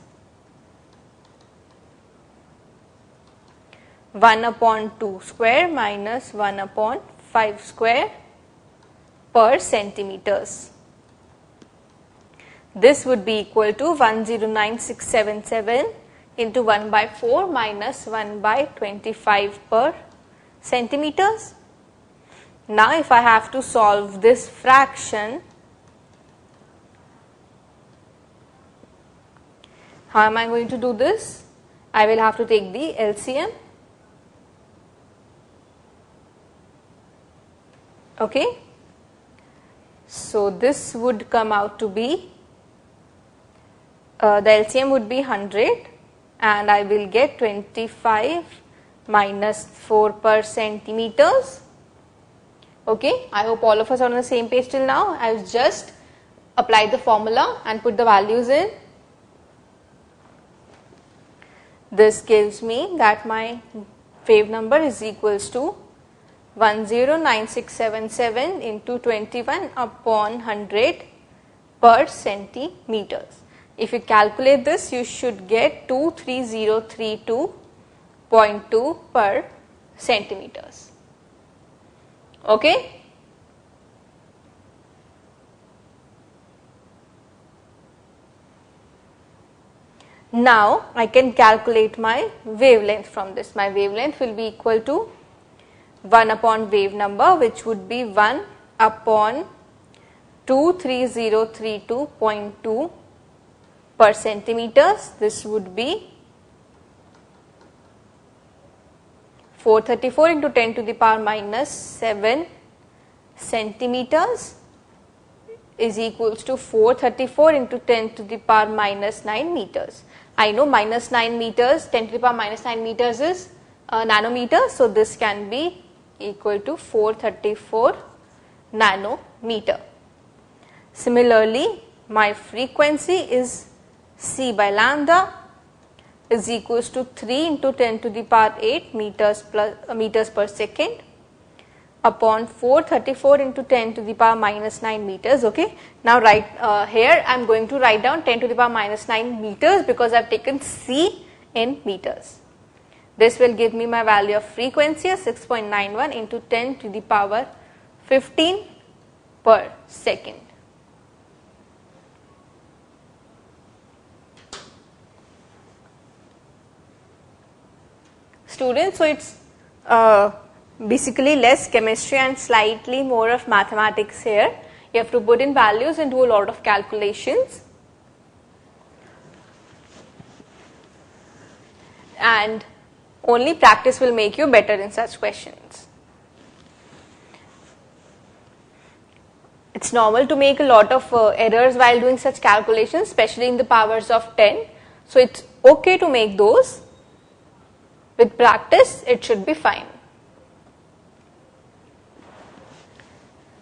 1 upon 2 square minus 1 upon 5 square per centimeters. This would be equal to 109677 into 1 by 4 minus 1 by 25 per centimeters. Now, if I have to solve this fraction, how am I going to do this? I will have to take the LCM. Okay. So, this would come out to be, the LCM would be 100 and I will get 25 minus 4 per centimeters. Okay, I hope all of us are on the same page till now. I have just applied the formula and put the values in. This gives me that my wave number is equals to 109677 into 21 upon 100 per centimeters. If you calculate this, you should get 23032.2 per centimeters. Okay. Now, I can calculate my wavelength from this. My wavelength will be equal to 1 upon wave number, which would be 1 upon 23032.2 per centimeters. This would be 434 into 10 to the power minus 7 centimeters is equals to 434 into 10 to the power minus 9 meters. I know minus 9 meters, 10 to the power minus 9 meters is nanometer. So, this can be equal to 434 nanometer. Similarly, my frequency is C by lambda is equals to 3 into 10 to the power 8 meters per second upon 434 into 10 to the power minus 9 meters. Okay. Now, here I am going to write down 10 to the power minus 9 meters because I have taken C in meters. This will give me my value of frequency as 6.91 into 10 to the power 15 per second. Students, so it's basically less chemistry and slightly more of mathematics here. You have to put in values and do a lot of calculations. And only practice will make you better in such questions. It's normal to make a lot of errors while doing such calculations, especially in the powers of 10. So, it's okay to make those. With practice, it should be fine.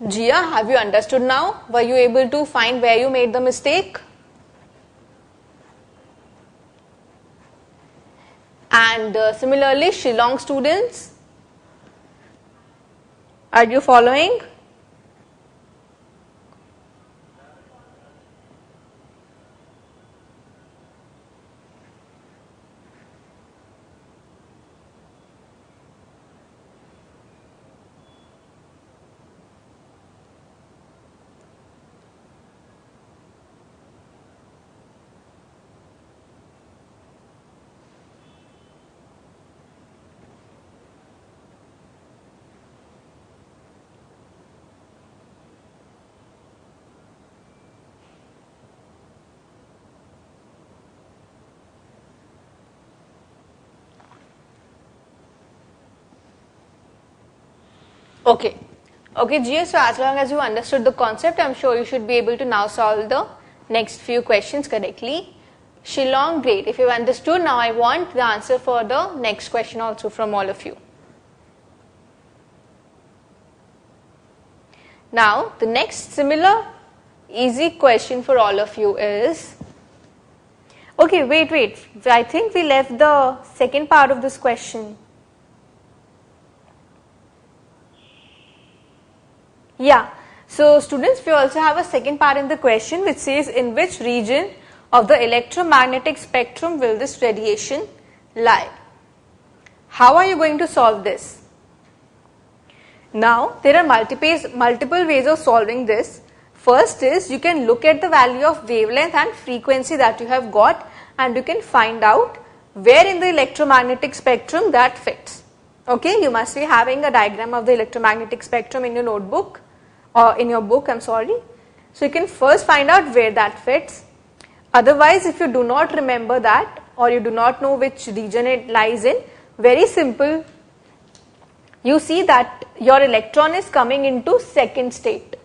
Jia, have you understood now? Were you able to find where you made the mistake? And similarly, Shillong students, are you following? Okay, Okay, GS, so as long as you understood the concept, I'm sure you should be able to now solve the next few questions correctly. Shillong, great. If you've understood, now I want the answer for the next question also from all of you. Now, the next similar easy question for all of you is, okay, wait, I think we left the second part of this question. Yeah, so students, we also have a second part in the question which says, in which region of the electromagnetic spectrum will this radiation lie? How are you going to solve this? Now, there are multiple ways of solving this. First is, you can look at the value of wavelength and frequency that you have got, and you can find out where in the electromagnetic spectrum that fits. Okay, you must be having a diagram of the electromagnetic spectrum in your notebook or in your book, So you can first find out where that fits. Otherwise, if you do not remember that, or you do not know which region it lies in, very simple, you see that your electron is coming into second state.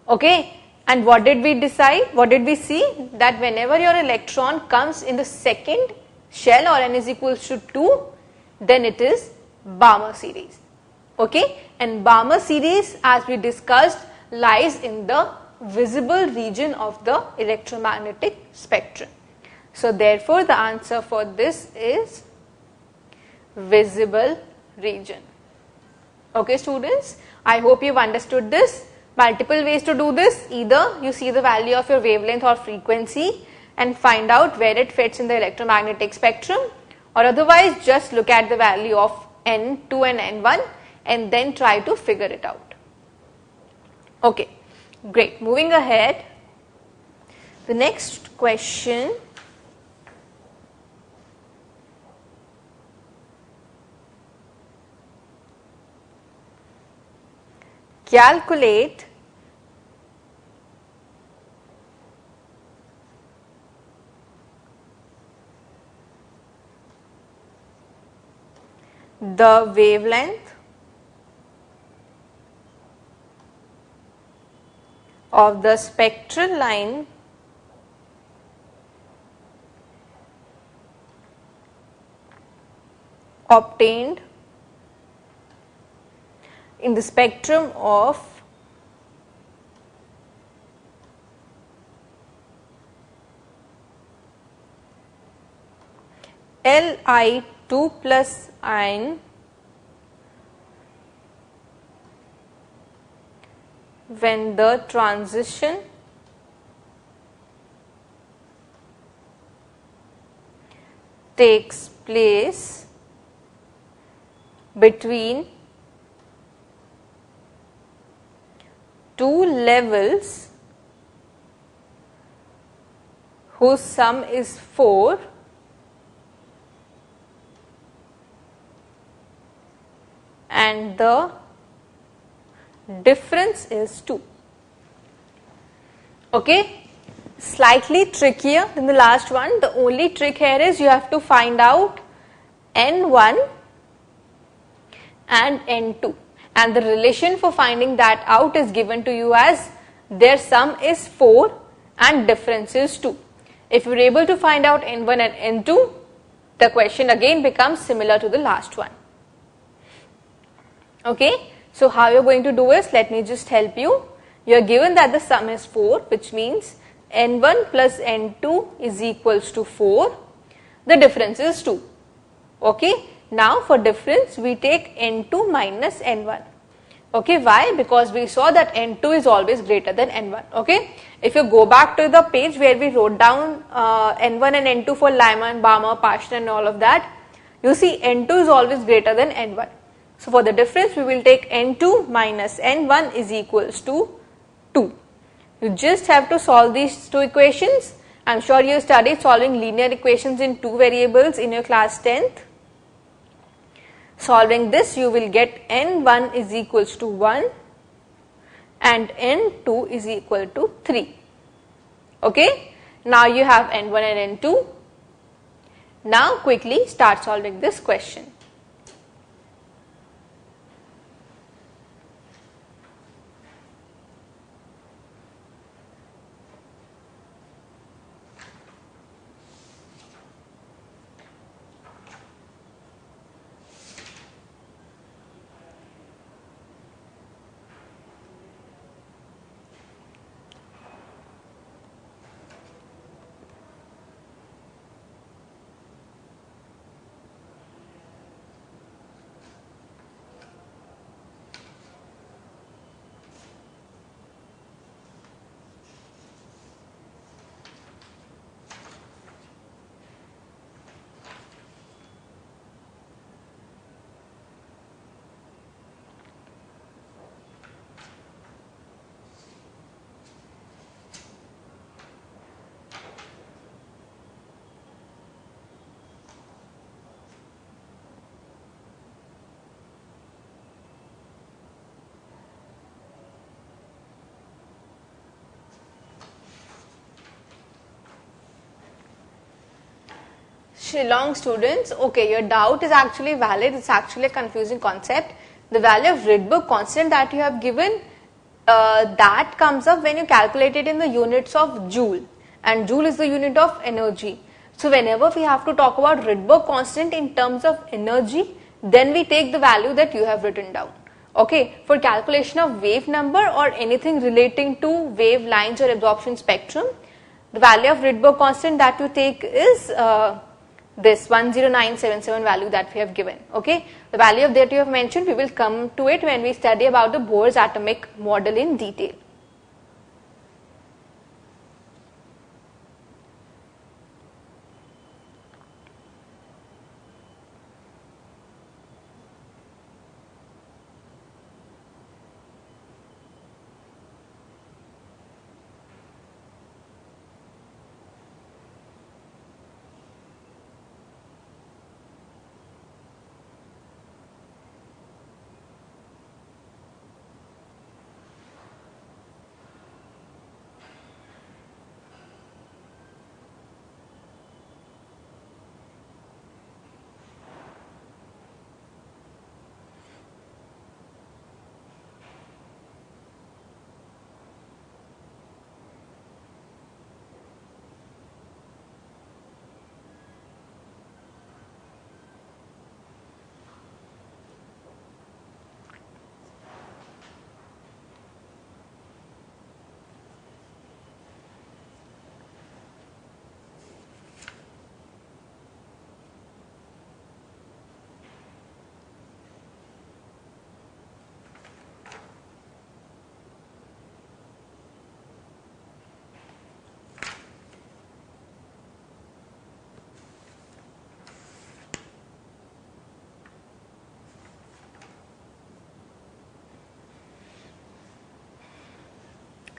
Okay, and what did we decide? What did we see? That whenever your electron comes in the second shell, or n is equals to 2, then it is Balmer series. Okay, and Balmer series, as we discussed, lies in the visible region of the electromagnetic spectrum. So therefore, the answer for this is visible region. Okay, students, I hope you've understood this. Multiple ways to do this. Either you see the value of your wavelength or frequency and find out where it fits in the electromagnetic spectrum, or otherwise just look at the value of N2 and N1 and then try to figure it out. Okay, great. Moving ahead, the next question . Calculate the wavelength of the spectral line obtained in the spectrum of Li2 plus ion when the transition takes place between two levels whose sum is 4 and the difference is 2. Okay, slightly trickier than the last one. The only trick here is you have to find out N1 and N2, and the relation for finding that out is given to you as their sum is 4 and difference is 2. If you are able to find out N1 and N2, the question again becomes similar to the last one. Okay, so how you are going to do is, let me just help you. You are given that the sum is 4, which means N1 plus N2 is equals to 4. The difference is 2. Okay, now for difference we take N2 minus N1. Okay, why? Because we saw that N2 is always greater than N1. Okay, if you go back to the page where we wrote down N1 and N2 for Lyman, Balmer, Paschen and all of that, you see N2 is always greater than N1. So for the difference we will take N2 minus N1 is equals to 2. You just have to solve these two equations. I am sure you studied solving linear equations in two variables in your class 10th. Solving this, you will get N1 is equals to 1 and N2 is equal to 3. Okay, now you have N1 and N2. Now quickly start solving this question. Shillong students, okay, your doubt is actually valid. It's actually a confusing concept. The value of Rydberg constant that you have given, that comes up when you calculate it in the units of joule, and joule is the unit of energy. So whenever we have to talk about Rydberg constant in terms of energy, then we take the value that you have written down. Okay, for calculation of wave number or anything relating to wave lines or absorption spectrum, the value of Rydberg constant that you take is this 10977 value that we have given. Okay, the value of that you have mentioned, we will come to it when we study about the Bohr's atomic model in detail.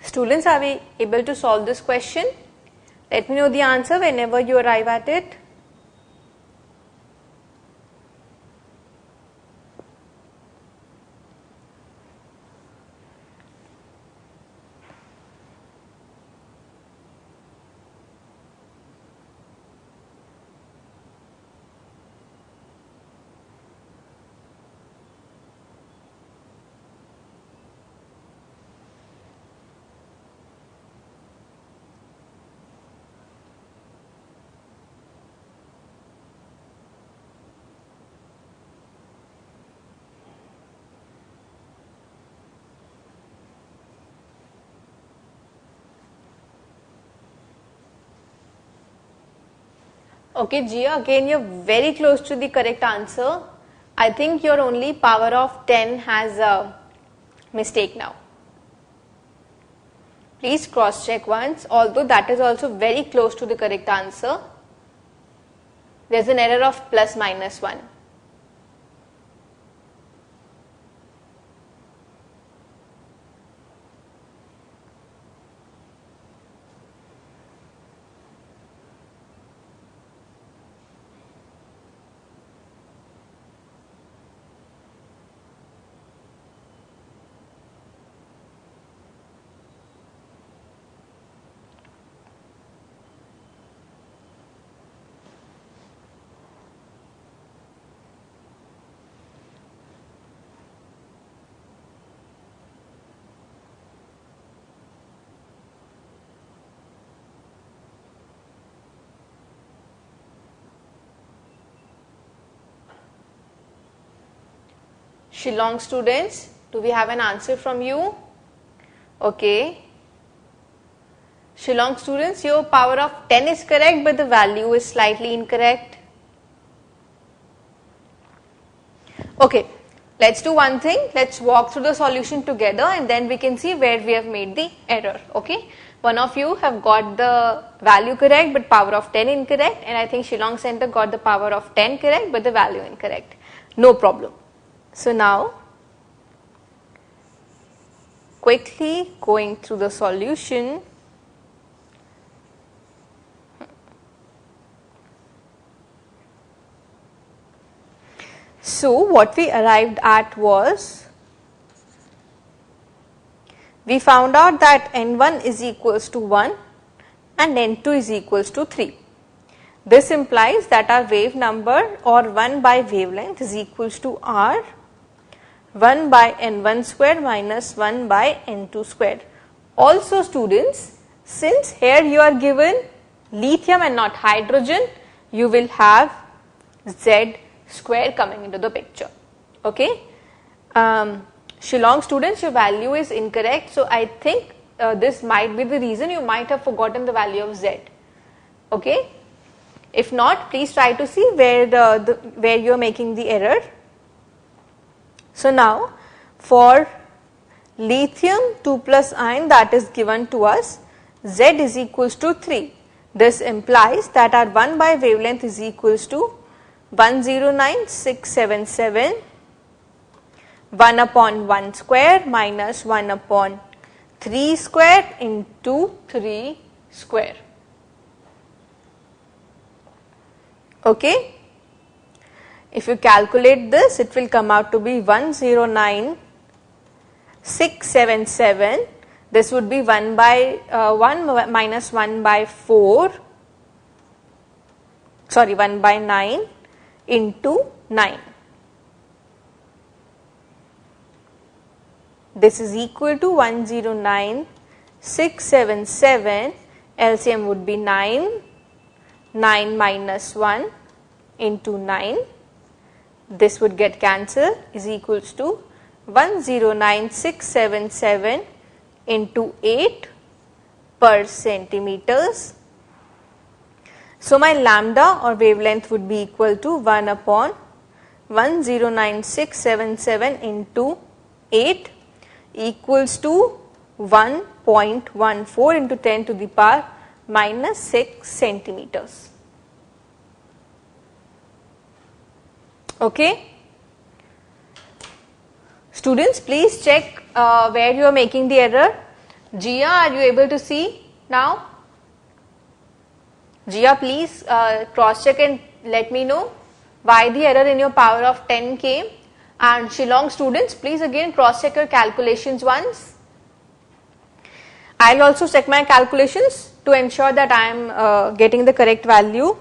Students, are we able to solve this question? Let me know the answer whenever you arrive at it. Okay, Jia, again you're very close to the correct answer. I think your only power of 10 has a mistake now. Please cross check once, although that is also very close to the correct answer. There's an error of plus minus 1. Shillong students, do we have an answer from you? Okay. Shillong students, your power of 10 is correct, but the value is slightly incorrect. Okay, let's do one thing. Let's walk through the solution together and then we can see where we have made the error. Okay, one of you have got the value correct but power of 10 incorrect, and I think Shillong Center got the power of 10 correct but the value incorrect. No problem. So now, quickly going through the solution. So what we arrived at was, we found out that N1 is equals to 1 and N2 is equals to 3. This implies that our wave number or 1 by wavelength is equals to R 1 by n1 square minus 1 by n2 square. Also students, since here you are given lithium and not hydrogen, you will have Z square coming into the picture. Okay. Shillong students, your value is incorrect. So I think this might be the reason you might have forgotten the value of Z. Okay. If not, please try to see where where you are making the error. So now for lithium 2 plus ion that is given to us, Z is equals to 3. This implies that our 1 by wavelength is equals to 109677 1 upon 1 square minus 1 upon 3 square into 3 square. Okay. If you calculate this, it will come out to be 109677. This would be 1 by 1 minus 1 by 4, sorry 1 by 9 into 9. This is equal to 109677, LCM would be 9, 9 minus 1 into 9. This would get cancelled, is equals to 109677 into 8 per centimeters. So my lambda or wavelength would be equal to 1 upon 109677 into 8 equals to 1.14 into 10 to the power minus 6 centimeters. Okay. Students, please check where you are making the error. Jia, are you able to see now? Jia, please cross check and let me know why the error in your power of 10 came. And Shillong students, please again cross check your calculations once. I will also check my calculations to ensure that I am getting the correct value.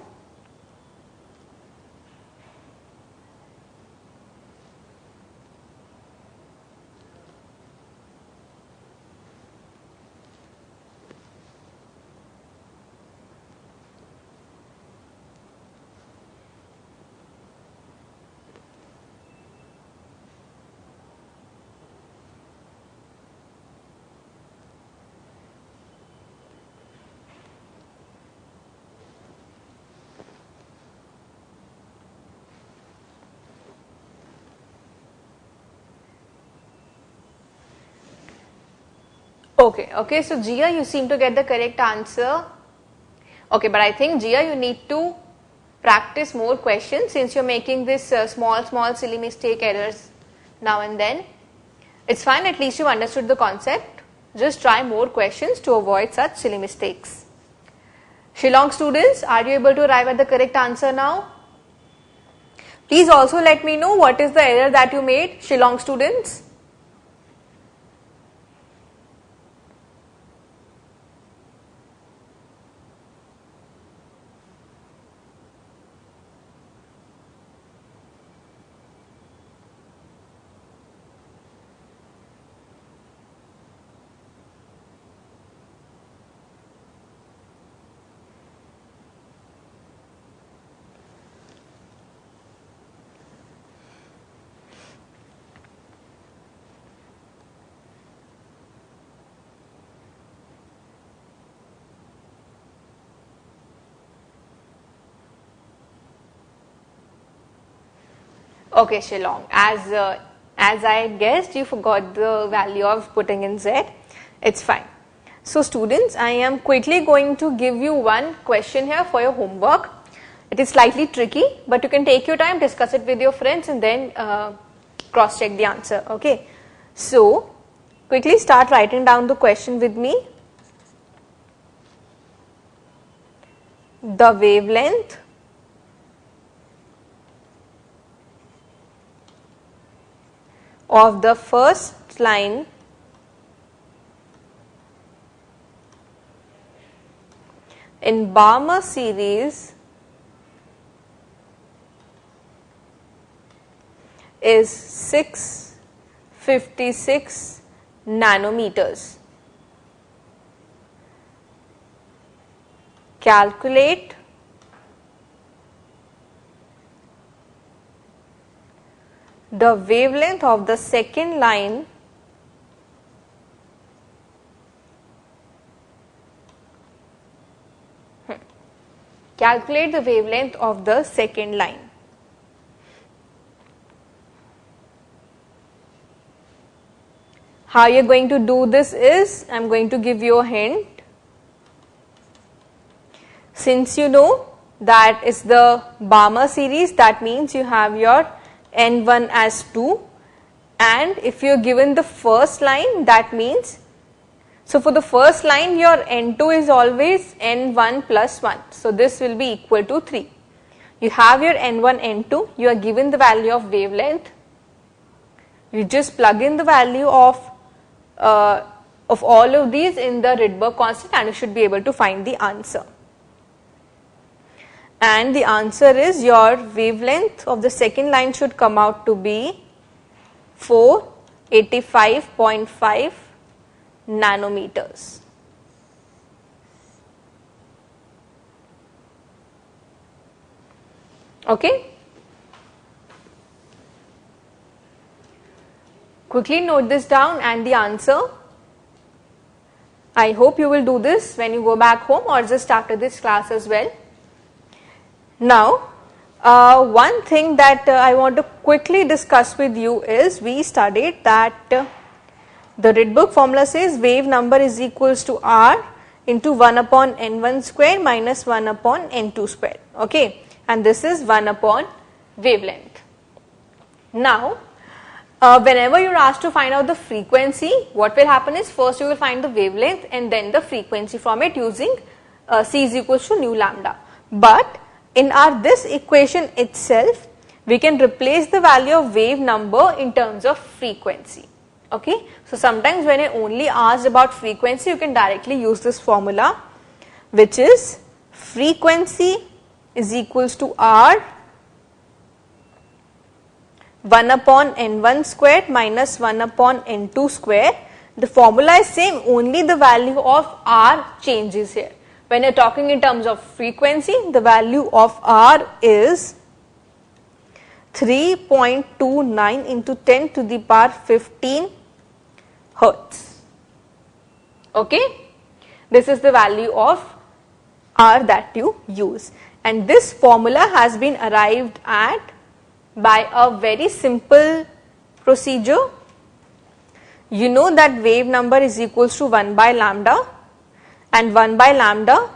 Okay, so Jia, you seem to get the correct answer. Okay, but I think Jia, you need to practice more questions since you're making this small silly mistake errors now and then. It's fine, at least you understood the concept. Just try more questions to avoid such silly mistakes. Shillong students, are you able to arrive at the correct answer now? Please also let me know what is the error that you made, Shillong students. Okay, Shillong, as I guessed, you forgot the value of putting in Z. It's fine. So students, I am quickly going to give you one question here for your homework. It is slightly tricky, but you can take your time, discuss it with your friends and then cross check the answer. Okay. So quickly start writing down the question with me. The wavelength of the first line in Balmer series is 656 nanometers. Calculate the wavelength of the second line Calculate the wavelength of the second line. How you are going to do this is, I am going to give you a hint. Since you know that is the Balmer series, that means you have your N1 as 2, and if you are given the first line, that means, so for the first line your N2 is always N1 plus 1, so this will be equal to 3. You have your N1, N2, you are given the value of wavelength, you just plug in the value of all of these in the Rydberg constant and you should be able to find the answer. And the answer is your wavelength of the second line should come out to be 485.5 nanometers. Okay. Quickly note this down and the answer. I hope you will do this when you go back home or just after this class as well. Now, one thing that I want to quickly discuss with you is, we studied that the Rydberg formula says wave number is equals to R into 1 upon N1 square minus 1 upon N2 square, okay, and this is 1 upon wavelength. Now, whenever you are asked to find out the frequency, what will happen is, first you will find the wavelength and then the frequency from it using C is equals to nu lambda. But in this equation itself, we can replace the value of wave number in terms of frequency. Okay, so sometimes when I only asked about frequency, you can directly use this formula, which is frequency is equals to R 1 upon N1 square minus 1 upon N2 square. The formula is same, only the value of R changes here. When you are talking in terms of frequency, the value of R is 3.29 into 10 to the power 15 hertz. Okay, this is the value of R that you use, and this formula has been arrived at by a very simple procedure. You know that wave number is equals to 1 by lambda, and 1 by lambda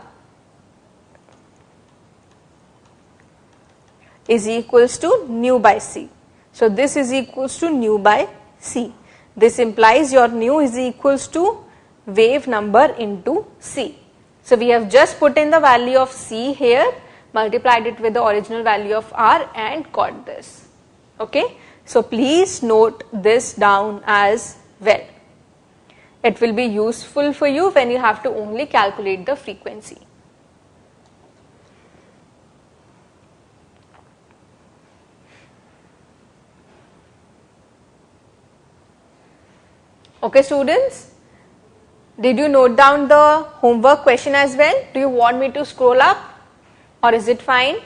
is equals to nu by C. So this is equals to nu by C. This implies your nu is equals to wave number into C. So we have just put in the value of C here, multiplied it with the original value of R and got this. Okay, so please note this down as well. It will be useful for you when you have to only calculate the frequency. Okay students, did you note down the homework question as well? Do you want me to scroll up or is it fine?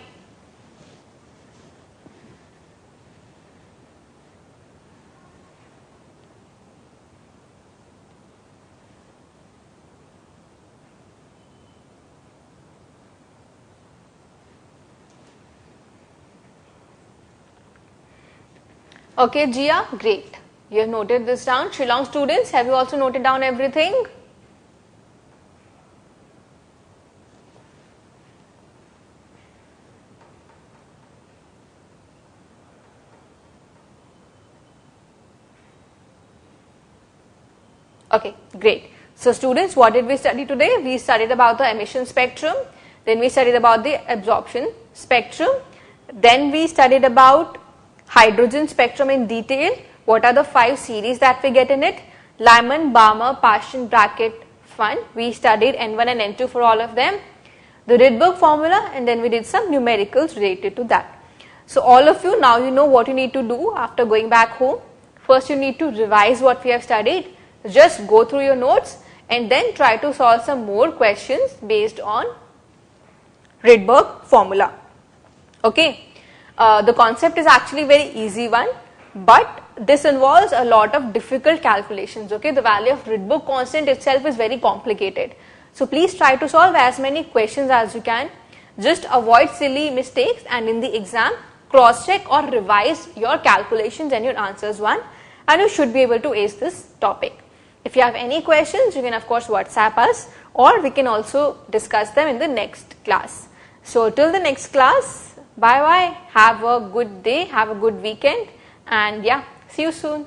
Okay Jia, great. You have noted this down. Shillong students, have you also noted down everything? Okay, great. So students, what did we study today? We studied about the emission spectrum, then we studied about the absorption spectrum, then we studied about hydrogen spectrum in detail. What are the 5 series that we get in it? Lyman, Balmer, Paschen, Brackett, Fun. We studied N1 and N2 for all of them. The Rydberg formula, and then we did some numericals related to that. So all of you, now you know what you need to do after going back home. First you need to revise what we have studied. Just go through your notes and then try to solve some more questions based on Rydberg formula. Okay, the concept is actually very easy one, but this involves a lot of difficult calculations. Okay, the value of Rydberg constant itself is very complicated. So please try to solve as many questions as you can. Just avoid silly mistakes, and in the exam cross check or revise your calculations and your answers one, and you should be able to ace this topic. If you have any questions, you can of course WhatsApp us, or we can also discuss them in the next class. So till the next class, bye bye, have a good day, have a good weekend, and yeah, see you soon.